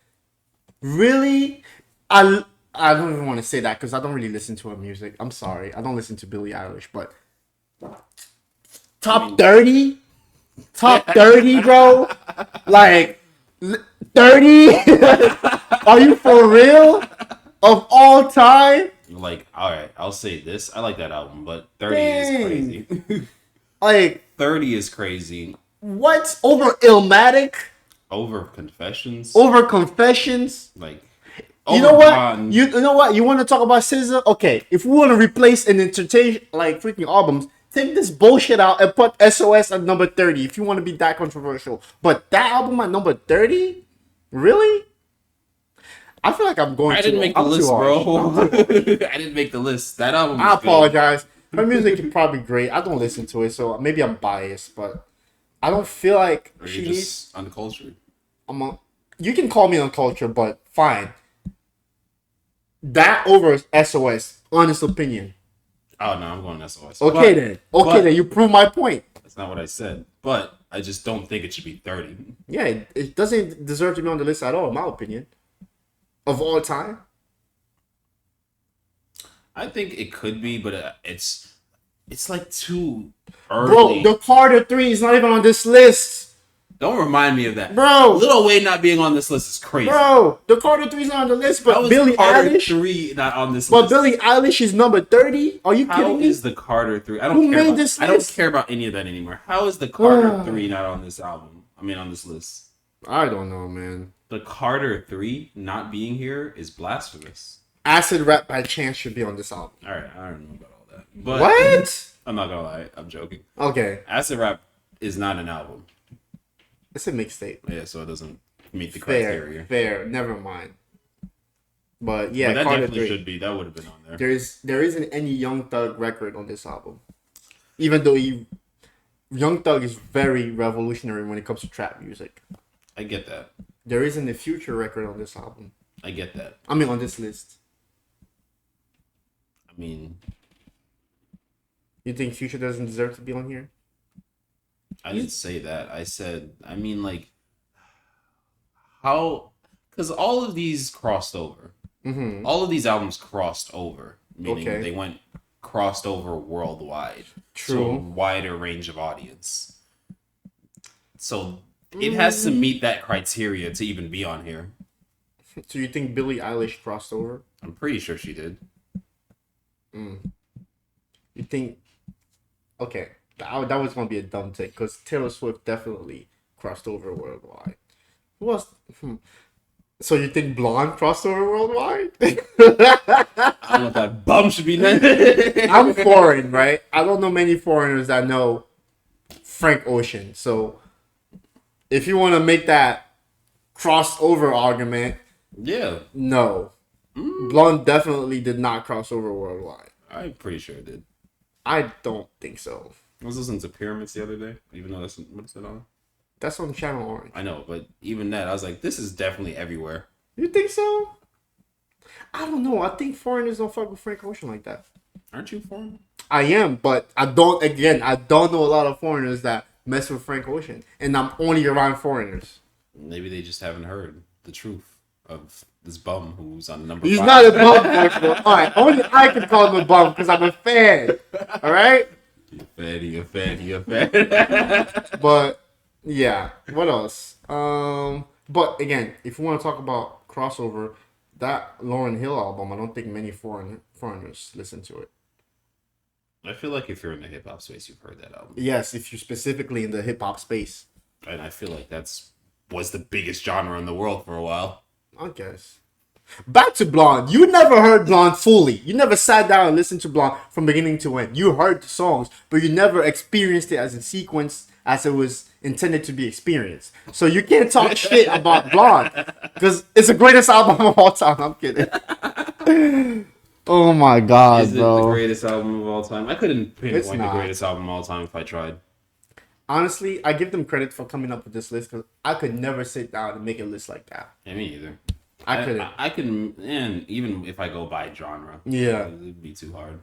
Speaker 1: Really? I don't even want to say that because I don't really listen to her music. I'm sorry. I don't listen to Billie Eilish, but top 30? Top 30, bro? Like 30? Are you for real? Of all time?
Speaker 2: Like, alright, I'll say this. I like that album, but 30 is crazy.
Speaker 1: Like
Speaker 2: 30 is crazy.
Speaker 1: what? Over Illmatic?
Speaker 2: Over Confessions?
Speaker 1: Over Confessions?
Speaker 2: Like,
Speaker 1: You know what?
Speaker 2: Bond.
Speaker 1: You know what? You want to talk about SZA? Okay, if we want to replace and entertain like freaking albums, take this bullshit out and put SOS at number 30 if you want to be that controversial. But that album at number 30? Really? I feel like I'm going
Speaker 2: I didn't make the
Speaker 1: I'm
Speaker 2: list,
Speaker 1: too harsh.
Speaker 2: bro. I didn't make the list. That album
Speaker 1: I
Speaker 2: was good.
Speaker 1: apologize. Her music is probably great. I don't listen to it, so maybe I'm biased, but I don't feel like
Speaker 2: Or
Speaker 1: she
Speaker 2: you're
Speaker 1: needs.
Speaker 2: just uncultured.
Speaker 1: You can call me uncultured, but fine. That over SOS, honest opinion.
Speaker 2: Oh, no, I'm going SOS.
Speaker 1: Okay then. Then you prove my point.
Speaker 2: That's not what I said. But I just don't think it should be 30.
Speaker 1: Yeah, it doesn't deserve to be on the list at all, in my opinion. Of all time.
Speaker 2: I think it could be, but it's like too early.
Speaker 1: Bro, the Carter 3 is not even on this list.
Speaker 2: Don't remind me of that.
Speaker 1: Bro.
Speaker 2: Lil Wayne not being on this list is crazy.
Speaker 1: Bro, the Carter 3 is not on the list,
Speaker 2: How
Speaker 1: but
Speaker 2: is
Speaker 1: Billie
Speaker 2: Carter
Speaker 1: Eilish.
Speaker 2: 3 not on this
Speaker 1: But
Speaker 2: list?
Speaker 1: Billie Eilish is number 30? Are you
Speaker 2: How
Speaker 1: kidding me?
Speaker 2: is the Carter 3? I
Speaker 1: Who
Speaker 2: don't care
Speaker 1: made
Speaker 2: about
Speaker 1: this
Speaker 2: I don't
Speaker 1: list?
Speaker 2: care about any of that anymore. How is the Carter 3 not on this album? I mean on this list.
Speaker 1: I don't know, man.
Speaker 2: The Carter 3 not being here is blasphemous.
Speaker 1: Acid Rap by Chance should be on this album.
Speaker 2: Alright, I don't know about all that. But
Speaker 1: What?
Speaker 2: I'm not gonna lie, I'm joking.
Speaker 1: Okay.
Speaker 2: Acid Rap is not an album.
Speaker 1: It's a mixtape.
Speaker 2: Yeah, so it doesn't meet the
Speaker 1: Fair.
Speaker 2: criteria.
Speaker 1: Fair. Never mind. But yeah,
Speaker 2: But that
Speaker 1: Carter
Speaker 2: definitely
Speaker 1: 3.
Speaker 2: should be. That would have been on there.
Speaker 1: There isn't any Young Thug record on this album. Even though Young Thug is very revolutionary when it comes to trap music.
Speaker 2: I get that.
Speaker 1: There isn't a Future record on this album.
Speaker 2: I get that.
Speaker 1: I mean, on this list.
Speaker 2: I mean,
Speaker 1: You think Future doesn't deserve to be on here?
Speaker 2: I didn't say that. I said, I mean, like, how. Because all of these crossed over.
Speaker 1: Mm-hmm.
Speaker 2: All of these albums crossed over, meaning
Speaker 1: Okay.
Speaker 2: they went crossed over worldwide to a
Speaker 1: True.
Speaker 2: wider range of audience. So it has to meet that criteria to even be on here.
Speaker 1: So you think Billie Eilish crossed over?
Speaker 2: I'm pretty sure she did.
Speaker 1: You think? Okay, that was gonna be a dumb take because Taylor Swift definitely crossed over worldwide. Who else? So you think Blonde crossed over worldwide?
Speaker 2: I don't know if that bum should be named.
Speaker 1: I'm foreign, right? I don't know many foreigners that know Frank Ocean. So if you want to make that crossover argument,
Speaker 2: Yeah.
Speaker 1: no. Blonde definitely did not cross over worldwide.
Speaker 2: I'm pretty sure it did.
Speaker 1: I don't think so.
Speaker 2: I was listening to Pyramids the other day, even though that's what's it on?
Speaker 1: That's on Channel Orange.
Speaker 2: I know, but even that, I was like, this is definitely everywhere.
Speaker 1: You think so? I don't know. I think foreigners don't fuck with Frank Ocean like that.
Speaker 2: Aren't you foreign?
Speaker 1: I am, but I don't. Again, I don't know a lot of foreigners that mess with Frank Ocean, and I'm only around foreigners.
Speaker 2: Maybe they just haven't heard the truth of this bum who's on number
Speaker 1: He's
Speaker 2: 5.
Speaker 1: not a bum, first of all. All right, only I can call him a bum because I'm a fan. All right,
Speaker 2: You're a fan.
Speaker 1: but yeah. What else? But again, if you want to talk about crossover, that Lauryn Hill album, I don't think many foreigners listen to it.
Speaker 2: I feel like if you're in the hip hop space, you've heard that album.
Speaker 1: Yes, if you're specifically in the hip hop space.
Speaker 2: And I feel like was the biggest genre in the world for a while.
Speaker 1: I guess. Back to Blonde. You never heard Blonde fully. You never sat down and listened to Blonde from beginning to end. You heard the songs, but you never experienced it as a sequence as it was intended to be experienced. So you can't talk shit about Blonde because it's the greatest album of all time. I'm kidding. Oh my god,
Speaker 2: Is it
Speaker 1: bro.
Speaker 2: the greatest album of all time? I couldn't pinpoint the
Speaker 1: not.
Speaker 2: greatest album of all time if I tried.
Speaker 1: Honestly, I give them credit for coming up with this list because I could never sit down and make a list like that.
Speaker 2: Yeah, me either.
Speaker 1: I couldn't.
Speaker 2: I can, and even if I go by genre,
Speaker 1: Yeah.
Speaker 2: it'd be too hard.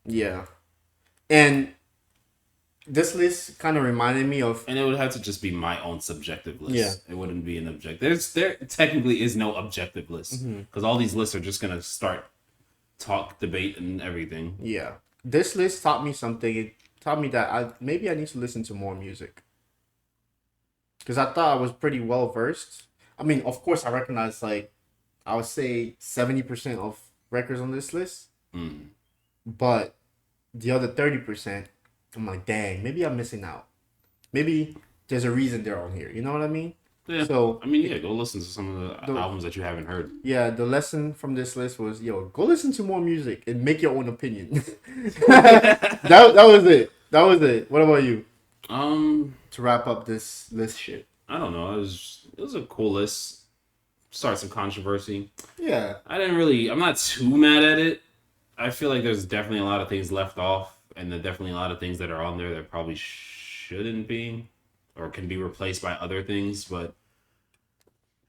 Speaker 1: Yeah. And this list kind of reminded me of.
Speaker 2: And it would have to just be my own subjective list.
Speaker 1: Yeah.
Speaker 2: It wouldn't be an objective. There technically is no objective list because all these lists are just gonna start talk, debate, and everything.
Speaker 1: Yeah. This list taught me something. It taught me that I need to listen to more music. Because I thought I was pretty well versed. I mean, of course, I recognize, like, I would say 70% of records on this list. But the other 30%, I'm like, dang, maybe I'm missing out. Maybe there's a reason they're on here. You know what I mean?
Speaker 2: Yeah.
Speaker 1: So,
Speaker 2: I mean, yeah, go listen to some of the albums that you haven't heard.
Speaker 1: yeah, the lesson from this list was, yo, go listen to more music and make your own opinion. that was it. That was it. What about you? To wrap up this list shit.
Speaker 2: I don't know. It was a cool list. Start some controversy.
Speaker 1: Yeah.
Speaker 2: I'm not too mad at it. I feel like there's definitely a lot of things left off, and there are definitely a lot of things that are on there that probably shouldn't be, or can be replaced by other things. But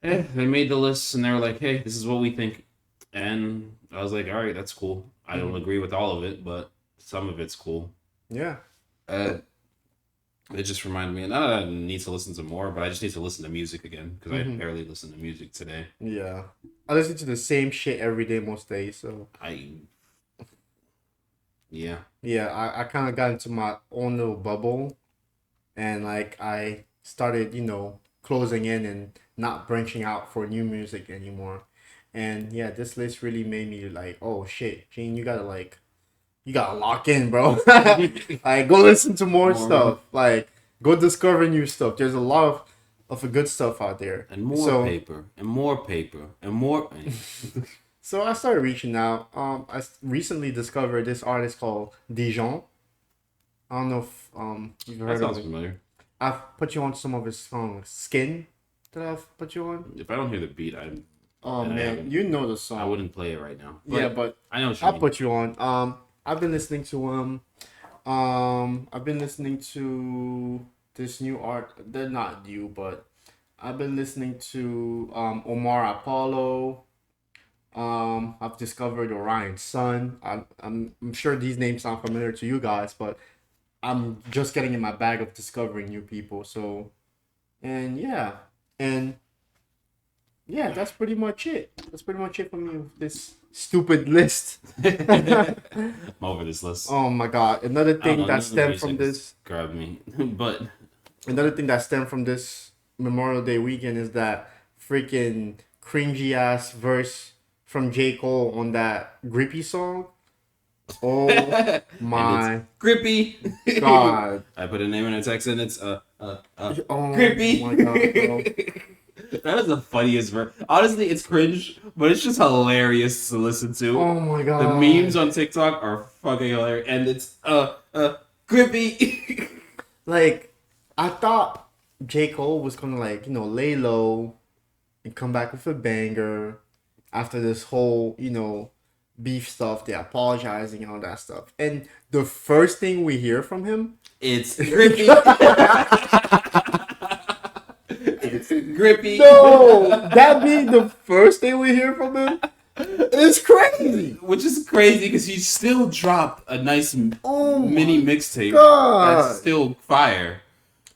Speaker 2: they made the list, and they were like, "Hey, this is what we think," and I was like, "All right, that's cool. I don't agree with all of it, but some of it's cool."
Speaker 1: Yeah.
Speaker 2: It just reminded me, not that I need to listen to more, but I just need to listen to music again because I barely listen to music today.
Speaker 1: Yeah. I listen to the same shit every day most days, so
Speaker 2: yeah.
Speaker 1: I kind of got into my own little bubble, and like I started, closing in and not branching out for new music anymore. And yeah, this list really made me like, oh shit, Gene, you gotta lock in, bro. Like, go listen to more stuff. Like, go discover new stuff. There's a lot of good stuff out there.
Speaker 2: And more paper, and more paper, and more.
Speaker 1: So I started reaching out. I recently discovered this artist called Dijon. I don't know if you've heard
Speaker 2: That
Speaker 1: of
Speaker 2: sounds
Speaker 1: it.
Speaker 2: familiar.
Speaker 1: I've put you on some of his songs. Skin, that I've put you on.
Speaker 2: If I don't hear the beat,
Speaker 1: Oh man, you know the song.
Speaker 2: I wouldn't play it right now.
Speaker 1: Yeah, but
Speaker 2: I know what you
Speaker 1: I'll
Speaker 2: mean.
Speaker 1: put you on. I've been listening to him. I've been listening to this new art. They're not new, but I've been listening to Omar Apollo. I've discovered Orion's Son. I'm sure these names sound familiar to you guys, but I'm just getting in my bag of discovering new people. So, and and yeah, that's pretty much it. That's pretty much it for me with this stupid list.
Speaker 2: I'm over this list.
Speaker 1: Oh my god! Another
Speaker 2: I don't
Speaker 1: thing
Speaker 2: know,
Speaker 1: that
Speaker 2: none of the
Speaker 1: stemmed from
Speaker 2: music
Speaker 1: this.
Speaker 2: grabbed me, but
Speaker 1: Another thing that stemmed from this Memorial Day weekend is that freaking cringy ass verse from J. Cole on that Grippy song. Oh
Speaker 2: and
Speaker 1: my
Speaker 2: it's grippy.
Speaker 1: god.
Speaker 2: I put a name in a text and it's
Speaker 1: Oh
Speaker 2: grippy.
Speaker 1: my god, bro.
Speaker 2: That is the funniest verse. Honestly, it's cringe, but it's just hilarious to listen to.
Speaker 1: Oh my god.
Speaker 2: The memes on TikTok are fucking hilarious, and it's grippy.
Speaker 1: Like, I thought J. Cole was gonna like, lay low and come back with a banger after this whole, beef stuff, the apologizing and all that stuff. And the first thing we hear from him,
Speaker 2: It's grippy. It's grippy.
Speaker 1: no, that being the first thing we hear from him is crazy.
Speaker 2: Which is crazy because he still dropped a nice
Speaker 1: Oh
Speaker 2: mini
Speaker 1: my
Speaker 2: mixtape
Speaker 1: God.
Speaker 2: that's still fire.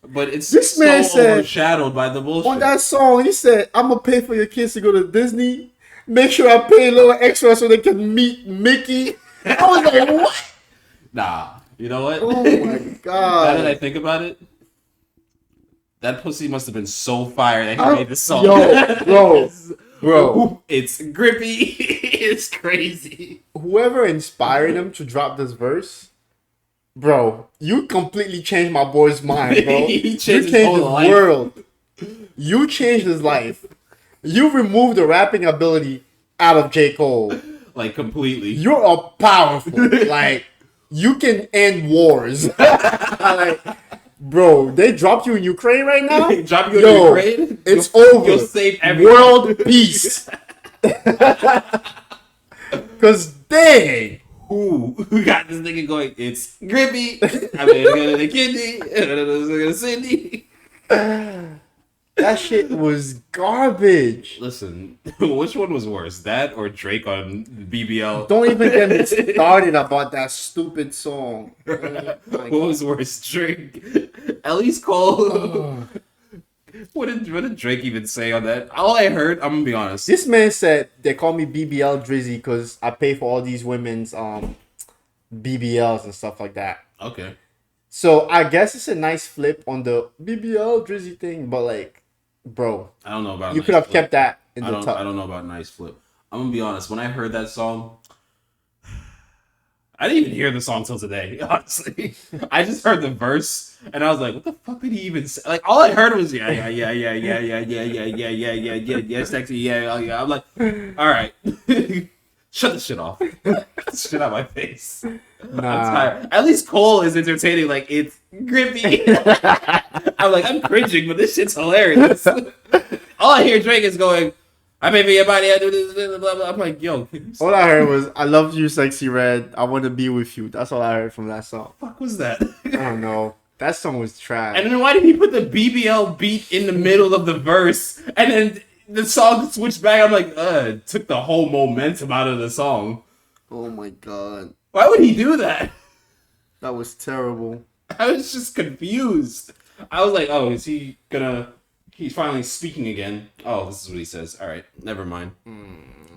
Speaker 2: But it's
Speaker 1: This
Speaker 2: so
Speaker 1: man said-
Speaker 2: overshadowed by the bullshit.
Speaker 1: On that song, he said, "I'm gonna pay for your kids to go to Disney. Make sure I pay a little extra so they can meet Mickey." I was like, "What?"
Speaker 2: Nah, you know what?
Speaker 1: Oh my
Speaker 2: Now that I
Speaker 1: god.
Speaker 2: think about it, that pussy must have been so fire that he made this song.
Speaker 1: Yo, bro.
Speaker 2: It's grippy. It's crazy.
Speaker 1: Whoever inspired him to drop this verse, bro, you completely changed my boy's mind, bro.
Speaker 2: He
Speaker 1: You
Speaker 2: changed his
Speaker 1: changed
Speaker 2: whole
Speaker 1: his
Speaker 2: life.
Speaker 1: world. You changed his life. You removed the rapping ability out of J. Cole.
Speaker 2: Like completely.
Speaker 1: You're a powerful. Like, you can end wars. Like, bro, they dropped you in Ukraine right now?
Speaker 2: Drop you
Speaker 1: Yo,
Speaker 2: in Ukraine.
Speaker 1: it's
Speaker 2: you'll,
Speaker 1: over.
Speaker 2: You'll save everyone.
Speaker 1: World peace. Cause dang.
Speaker 2: Who got this nigga going? It's grippy. I'm gonna go to the kidney. I'm gonna go to Cindy.
Speaker 1: That shit was garbage.
Speaker 2: Listen, which one was worse, that or Drake on BBL?
Speaker 1: Don't even get me started about that stupid song. Oh my
Speaker 2: What was worse, Drake? At least Cole.
Speaker 1: God.
Speaker 2: What did Drake even say on that? All I heard, I'm gonna be honest.
Speaker 1: This man said they call me BBL Drizzy because I pay for all these women's BBLs and stuff like that.
Speaker 2: Okay.
Speaker 1: So I guess it's a nice flip on the BBL Drizzy thing, but like, bro,
Speaker 2: I don't know about.
Speaker 1: you
Speaker 2: Nice
Speaker 1: could have
Speaker 2: Flip.
Speaker 1: kept that in
Speaker 2: I
Speaker 1: the
Speaker 2: don't
Speaker 1: top.
Speaker 2: know about Nice Flip. I'm gonna be honest. When I heard that song, I didn't even hear the song till today. Honestly, I just heard the verse and I was like, "What the fuck did he even say?" Like all I heard was yeah, sexy, yeah. I'm like, all right, shut the shit off. Get the shit out of my face. I'm tired. At least Cole is entertaining. Like it's grippy. I'm like, I'm cringing, but this shit's hilarious. All I hear Drake is going, "I pay for your body, I do this, blah, blah, blah." I'm like, yo,
Speaker 1: All I heard was, "I love you, sexy red. I want to be with you." That's all I heard from that song.
Speaker 2: the fuck was that?
Speaker 1: I don't know. That song was trash.
Speaker 2: And then why did he put the BBL beat in the middle of the verse and then the song switched back? I'm like, it took the whole momentum out of the song.
Speaker 1: Oh my god,
Speaker 2: Why would he do that?
Speaker 1: that was terrible.
Speaker 2: I was just confused. I was like, oh, is he gonna... He's finally speaking again. Oh, this is what he says. All right, never mind.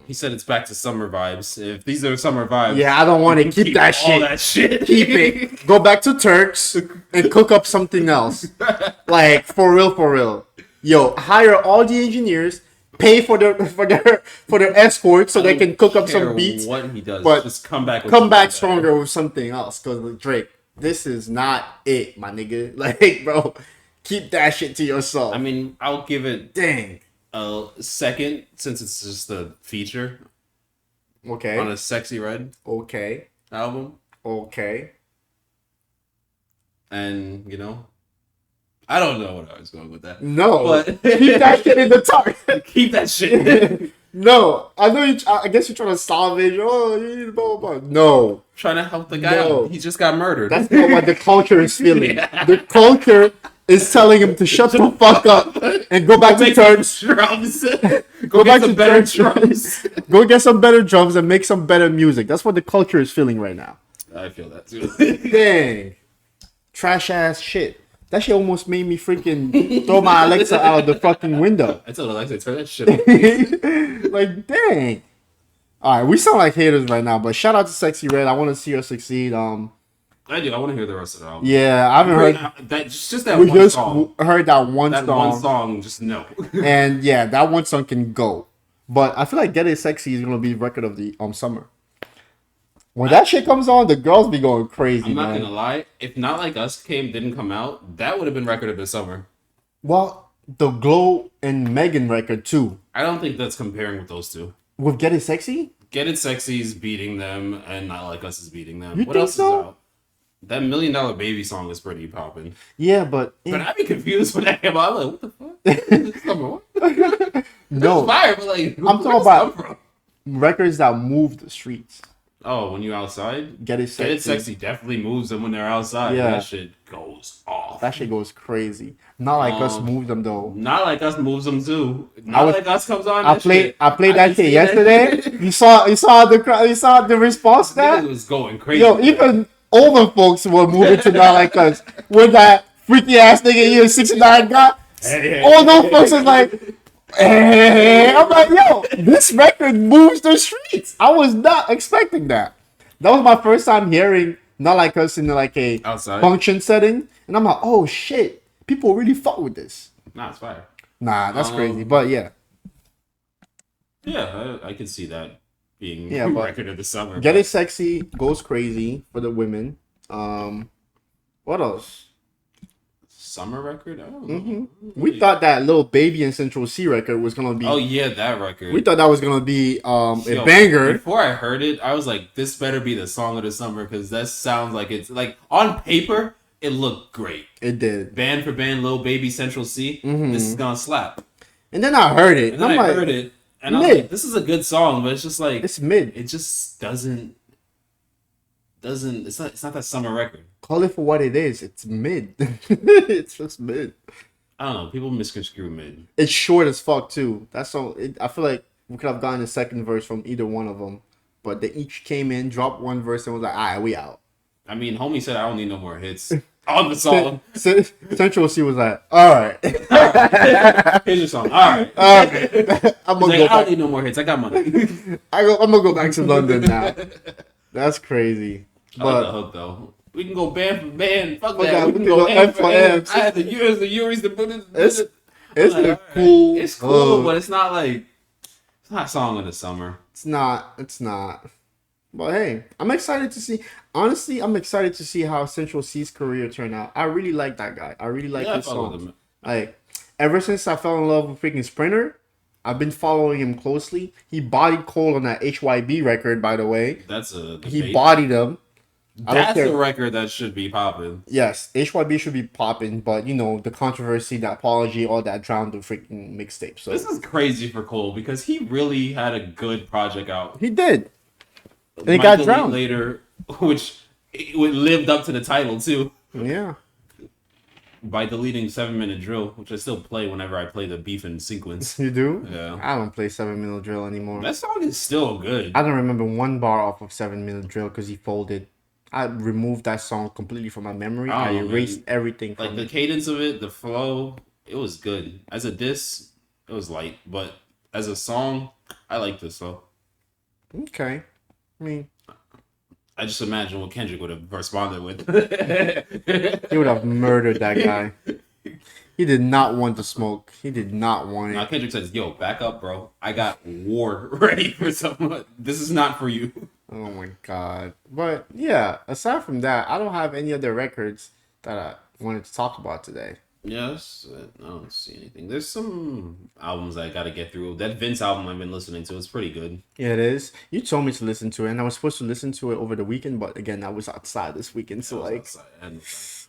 Speaker 2: He said it's back to summer vibes. If these are summer vibes...
Speaker 1: Yeah, I don't want to keep that
Speaker 2: all
Speaker 1: shit.
Speaker 2: that shit.
Speaker 1: Keep it. Go back to Turks and cook up something else. Like, for real. Yo, hire all the engineers, pay for their escort so they can cook up some beats.
Speaker 2: What he does,
Speaker 1: but
Speaker 2: just come back. With
Speaker 1: Come
Speaker 2: something
Speaker 1: back
Speaker 2: better.
Speaker 1: stronger with something else. Cause Drake, this is not it, my nigga. Like, bro, keep that shit to yourself.
Speaker 2: I mean, I'll give it
Speaker 1: Dang.
Speaker 2: a second since it's just a feature on
Speaker 1: Okay.
Speaker 2: a Sexy Red
Speaker 1: Okay.
Speaker 2: album,
Speaker 1: Okay.
Speaker 2: and I don't know what I was going with that.
Speaker 1: No.
Speaker 2: But-
Speaker 1: Keep that shit in the top.
Speaker 2: Keep that shit.
Speaker 1: No. I know I guess you're trying to salvage. Oh, you need blah, blah, blah. No.
Speaker 2: Trying to help the guy
Speaker 1: No.
Speaker 2: out. He just got murdered.
Speaker 1: That's not what the culture is feeling.
Speaker 2: Yeah.
Speaker 1: The culture is telling him to shut the fuck up and go back to
Speaker 2: Make
Speaker 1: Turks.
Speaker 2: drums.
Speaker 1: Go back
Speaker 2: get some
Speaker 1: to
Speaker 2: better
Speaker 1: church.
Speaker 2: drums.
Speaker 1: Go get some better drums and make some better music. That's what the culture is feeling right now.
Speaker 2: I feel that too.
Speaker 1: Dang. Trash ass shit. That shit almost made me freaking throw my Alexa out of the fucking window.
Speaker 2: I told Alexa, turn that shit off.
Speaker 1: Like, dang. All right, we sound like haters right now, but shout out to Sexy Red. I want to see her succeed.
Speaker 2: I do. I want to hear the rest of the album.
Speaker 1: Yeah, I haven't heard.
Speaker 2: That just that
Speaker 1: We
Speaker 2: one
Speaker 1: just
Speaker 2: song.
Speaker 1: heard that one
Speaker 2: That
Speaker 1: song.
Speaker 2: one song, just no.
Speaker 1: And yeah, that one song can go. But I feel like Get It Sexy is gonna be record of the summer. When that shit comes on, the girls be going crazy.
Speaker 2: I'm not
Speaker 1: man.
Speaker 2: gonna lie. If Not Like Us didn't come out, that would have been record of the summer.
Speaker 1: Well, the Glow and Megan record too.
Speaker 2: I don't think that's comparing with those two.
Speaker 1: With Get It Sexy?
Speaker 2: Get It Sexy's beating them, and Not Like Us is beating them.
Speaker 1: You
Speaker 2: What
Speaker 1: think
Speaker 2: else
Speaker 1: so?
Speaker 2: is out? That $1 Million Baby song is pretty popping.
Speaker 1: Yeah, but
Speaker 2: But I'd be confused when that came out. I'm like, what the fuck? Summer what?
Speaker 1: no,
Speaker 2: Fire, but like,
Speaker 1: I'm talking about records that move the streets.
Speaker 2: Oh, when you outside?
Speaker 1: Get It Sexy.
Speaker 2: Get It Sexy definitely moves them when they're outside.
Speaker 1: Yeah.
Speaker 2: That shit goes off.
Speaker 1: That shit goes crazy. Not Like Us move them though.
Speaker 2: Not Like Us moves them too. Not Like Us comes on.
Speaker 1: I played that shit
Speaker 2: see
Speaker 1: yesterday. You saw the response to
Speaker 2: That
Speaker 1: that?
Speaker 2: was going crazy.
Speaker 1: Yo, even older folks were moving to Not Like Us. With that freaky ass nigga you 69 got.
Speaker 2: Hey.
Speaker 1: All those folks is like, hey. I'm like, yo, this record moves the streets. I was not expecting that. That was my first time hearing Not Like Us in like a
Speaker 2: Outside.
Speaker 1: function setting. And I'm like, oh shit, people really fuck with this.
Speaker 2: Nah, it's fire.
Speaker 1: Nah, that's crazy. But yeah.
Speaker 2: Yeah, I can see that being
Speaker 1: Yeah, but
Speaker 2: record of the summer.
Speaker 1: Get It Sexy goes crazy for the women. What else?
Speaker 2: Summer record? I don't know.
Speaker 1: We thought that Little Baby and Central C record was gonna be.
Speaker 2: Oh yeah, that record.
Speaker 1: We thought that was gonna be a
Speaker 2: Yo,
Speaker 1: banger.
Speaker 2: Before I heard it, I was like, this better be the song of the summer because that sounds like it's like on paper, it looked great.
Speaker 1: It did.
Speaker 2: Band for band, Lil Baby, Central C. This is gonna slap.
Speaker 1: And then I heard it,
Speaker 2: And then
Speaker 1: I'm
Speaker 2: I
Speaker 1: like,
Speaker 2: heard it, and I was
Speaker 1: mid.
Speaker 2: like, this is a good song, but it's just like
Speaker 1: it's mid.
Speaker 2: it just doesn't. It's not that summer record.
Speaker 1: Call it for what it is. It's mid. It's just mid.
Speaker 2: I don't know. People misconstrue mid.
Speaker 1: It's short as fuck too. That's all. I feel like we could have gotten a second verse from either one of them, but they each came in, dropped one verse, and was like, "All right, we out."
Speaker 2: I mean, homie said I don't need no more hits on the song.
Speaker 1: Central C was like, "All right,
Speaker 2: Here's your song. All right.
Speaker 1: okay. I'm
Speaker 2: He's
Speaker 1: gonna
Speaker 2: like,
Speaker 1: go
Speaker 2: I don't
Speaker 1: back.
Speaker 2: need no more hits. I got money.
Speaker 1: I'm gonna go back to London now." That's crazy.
Speaker 2: I like the
Speaker 1: But
Speaker 2: hook though. We can go band for band. Fuck
Speaker 1: Fuck
Speaker 2: that.
Speaker 1: that.
Speaker 2: We can go M for M.
Speaker 1: M.
Speaker 2: I had the Uris, the Buddhas.
Speaker 1: it's
Speaker 2: Like,
Speaker 1: a
Speaker 2: alright.
Speaker 1: cool.
Speaker 2: It's cool, but it's not like it's not song of the summer.
Speaker 1: It's not. It's not. But hey, I'm excited to see. Honestly, I'm excited to see how Central C's career turned out. I really like that guy. I really like
Speaker 2: Yeah, I
Speaker 1: his
Speaker 2: fuck with
Speaker 1: songs.
Speaker 2: him.
Speaker 1: Like ever since I fell in love with freaking Sprinter, I've been following him closely. He bodied Cole on that HYB record, by the way.
Speaker 2: That's a
Speaker 1: He
Speaker 2: debate.
Speaker 1: bodied him. I don't
Speaker 2: That's
Speaker 1: care.
Speaker 2: a record that should be popping.
Speaker 1: Yes, HYB should be popping, but you know the controversy, the apology, all that drowned the freaking mixtape. So
Speaker 2: This is crazy for Cole because he really had a good project out.
Speaker 1: he did. And it
Speaker 2: Might
Speaker 1: got
Speaker 2: delete
Speaker 1: drowned.
Speaker 2: later, which it lived up to the title too.
Speaker 1: Yeah.
Speaker 2: By deleting 7-Minute Drill, which I still play whenever I play the beef in sequence.
Speaker 1: You do?
Speaker 2: Yeah.
Speaker 1: I don't play 7 Minute Drill anymore.
Speaker 2: That song is still good.
Speaker 1: I don't remember one bar off of 7 Minute Drill because he folded. I removed that song completely from my memory. I
Speaker 2: I don't know,
Speaker 1: erased
Speaker 2: man.
Speaker 1: everything
Speaker 2: Like
Speaker 1: from
Speaker 2: the
Speaker 1: it.
Speaker 2: cadence of it, the flow, it was good. As a diss, it was light, but as a song, I like this though.
Speaker 1: Okay. I mean,
Speaker 2: I just imagine what Kendrick would have responded with.
Speaker 1: he would have murdered that guy. He did not want the smoke. He did not want
Speaker 2: Now
Speaker 1: it.
Speaker 2: Kendrick says, "Yo, back up, bro. I got war ready for someone. This is not for you."
Speaker 1: Oh my god. But yeah, aside from that, I don't have any other records that I wanted to talk about today.
Speaker 2: Yes, I don't see anything. There's some albums I gotta get through. That Vince album I've been listening to is pretty good.
Speaker 1: Yeah, it is. You told me to listen to it, and I was supposed to listen to it over the weekend, but again, I was outside this weekend, so
Speaker 2: I was
Speaker 1: like,
Speaker 2: outside. I had no time.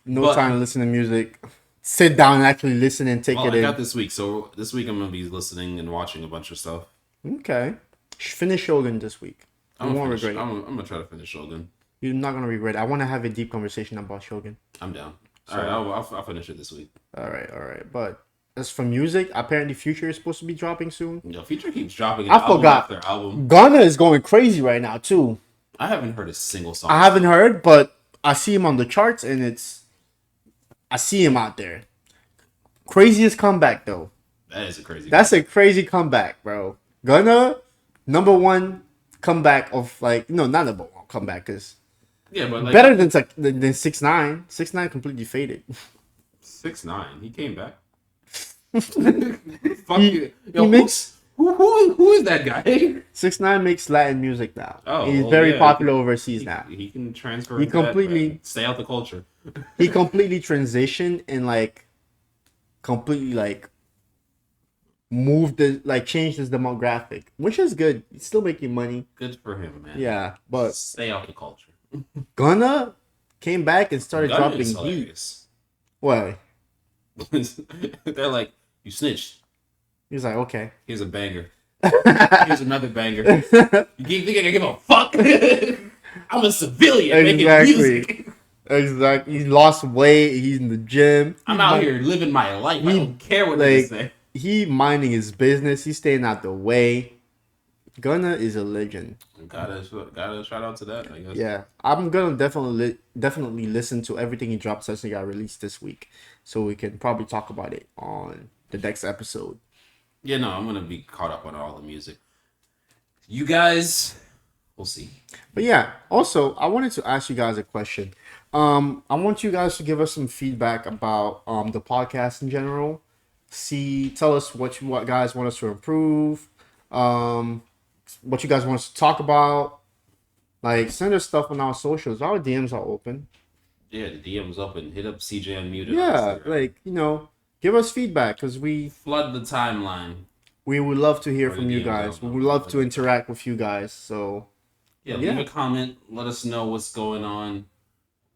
Speaker 1: no
Speaker 2: But-
Speaker 1: time to listen to music. Sit down and actually listen and take
Speaker 2: Well,
Speaker 1: it
Speaker 2: I
Speaker 1: in.
Speaker 2: got this week, so this week I'm gonna be listening and watching a bunch of stuff.
Speaker 1: Okay. Finish Shogun this week. You
Speaker 2: I'm
Speaker 1: won't
Speaker 2: gonna,
Speaker 1: regret it.
Speaker 2: I'm gonna try to finish Shogun.
Speaker 1: You're not gonna regret it. I want to have a deep conversation about Shogun.
Speaker 2: I'm down.
Speaker 1: So-
Speaker 2: All right, I'll finish it this week.
Speaker 1: All right. But as for music, apparently Future is supposed to be dropping soon.
Speaker 2: Future keeps dropping
Speaker 1: I forgot.
Speaker 2: after album.
Speaker 1: Gunna is going crazy right now too.
Speaker 2: I haven't heard a single song.
Speaker 1: I haven't heard, but I see him on the charts, and I see him out there. Craziest comeback though.
Speaker 2: That is a crazy.
Speaker 1: That's a crazy comeback, bro. Gunna, number one comeback of like not number one comeback because
Speaker 2: but like,
Speaker 1: better than 6ix9ine. 6ix9ine completely faded.
Speaker 2: 6ix9ine, he came back. Fuck you. Yo,
Speaker 1: he makes
Speaker 2: who is that guy?
Speaker 1: 6ix9ine makes Latin music now.
Speaker 2: Oh,
Speaker 1: he's very popular overseas now.
Speaker 2: He can transfer.
Speaker 1: He completely
Speaker 2: stay out the culture.
Speaker 1: He completely transitioned and like completely like moved changed his demographic, which is good. He's still making money.
Speaker 2: Good for him, man.
Speaker 1: Yeah, but
Speaker 2: stay out the culture.
Speaker 1: Gunna came back and started
Speaker 2: Gunna
Speaker 1: dropping heat. Why?
Speaker 2: They're like, you snitched.
Speaker 1: He's like, okay.
Speaker 2: Here's a banger. Here's another banger. You think I give a fuck? I'm a civilian making music.
Speaker 1: Exactly. He lost weight. He's in the gym.
Speaker 2: I'm out here living my life. I don't care what they say.
Speaker 1: He minding his business. He's staying out the way. Gunna is a legend.
Speaker 2: Gotta shout out to that, I guess.
Speaker 1: Yeah, I'm gonna definitely listen to everything he dropped since he got released this week, so we can probably talk about it on the next episode.
Speaker 2: Yeah, no, I'm gonna be caught up on all the music. You guys, we'll see.
Speaker 1: But yeah, also I wanted to ask you guys a question. I want you guys to give us some feedback about the podcast in general. Tell us what guys want us to improve. What you guys want us to talk about. Like, send us stuff on our socials. Our DMs are open.
Speaker 2: Yeah, the DM's open. Hit up CJ Unmuted.
Speaker 1: Yeah, like, give us feedback because we
Speaker 2: flood the timeline.
Speaker 1: We would love to hear from you guys. We would love to interact with you guys. So
Speaker 2: leave a comment. Let us know what's going on.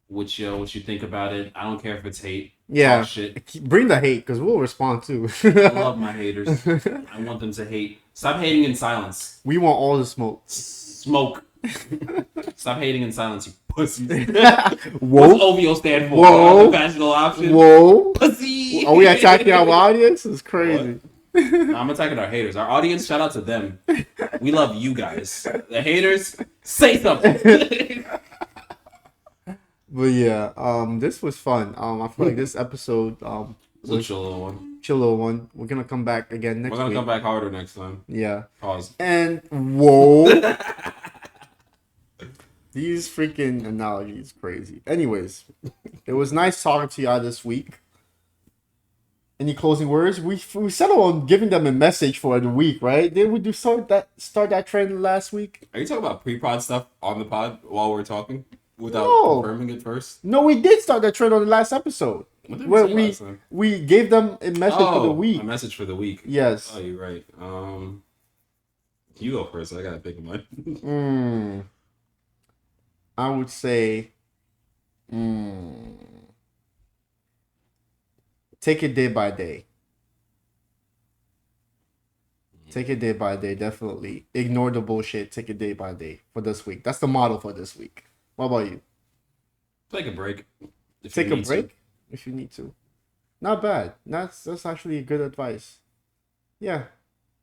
Speaker 2: What you think about it. I don't care if it's hate.
Speaker 1: Yeah,
Speaker 2: talk shit.
Speaker 1: Bring the hate because we'll respond too.
Speaker 2: I love my haters. I want them to hate. Stop hating in silence.
Speaker 1: We want all the smoke.
Speaker 2: Smoke. Stop hating in silence, you pussies.
Speaker 1: Whoa.
Speaker 2: What's OVO stand for?
Speaker 1: Whoa.
Speaker 2: Vaginal option.
Speaker 1: Whoa.
Speaker 2: Pussy.
Speaker 1: Are we attacking our audience? It's crazy.
Speaker 2: No, I'm attacking our haters. Our audience, shout out to them. We love you guys. The haters, say something.
Speaker 1: But yeah, this was fun. I feel like this episode
Speaker 2: was a chill little one.
Speaker 1: Chill little one. We're gonna come back again next week.
Speaker 2: We're gonna come back harder next time.
Speaker 1: Yeah.
Speaker 2: Pause.
Speaker 1: And whoa. These freaking analogies crazy. Anyways, it was nice talking to y'all this week. Any closing words? We settled on giving them a message for the week, right? Did we start that trend last week?
Speaker 2: Are you talking about pre-pod stuff on the pod while we're talking without confirming it first?
Speaker 1: No, we did start that trend on the last episode.
Speaker 2: What did we say last time?
Speaker 1: We gave them a message for the week.
Speaker 2: A message for the week.
Speaker 1: Yes.
Speaker 2: Oh, you're right. You go first. I gotta think of mine.
Speaker 1: I would say, take it day by day. Take it day by day, definitely. Ignore the bullshit. Take it day by day for this week. That's the motto for this week. What about you?
Speaker 2: Take a break.
Speaker 1: Take a break if you need to. Not bad. That's actually good advice. Yeah.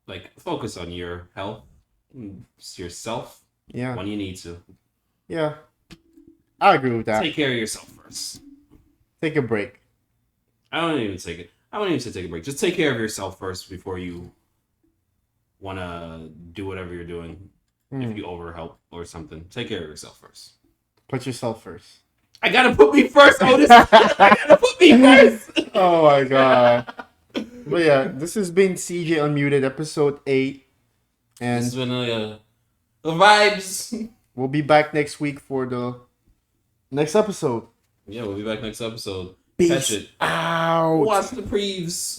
Speaker 2: Like, focus on your health, yourself.
Speaker 1: Yeah.
Speaker 2: When you need to.
Speaker 1: Yeah. I agree with that.
Speaker 2: Take care of yourself first.
Speaker 1: Take a break.
Speaker 2: I wouldn't even say take a break. Just take care of yourself first before you want to do whatever you're doing. If you overhelp or something, take care of yourself first.
Speaker 1: Put yourself first.
Speaker 2: I gotta put me first, Otis. I gotta put me first.
Speaker 1: Oh my god. But yeah, this has been CJ Unmuted, episode 8. And
Speaker 2: this has been the vibes.
Speaker 1: We'll be back next week for the next episode.
Speaker 2: Yeah, we'll be back next episode.
Speaker 1: Peace
Speaker 2: Catch it.
Speaker 1: out.
Speaker 2: Watch the previews.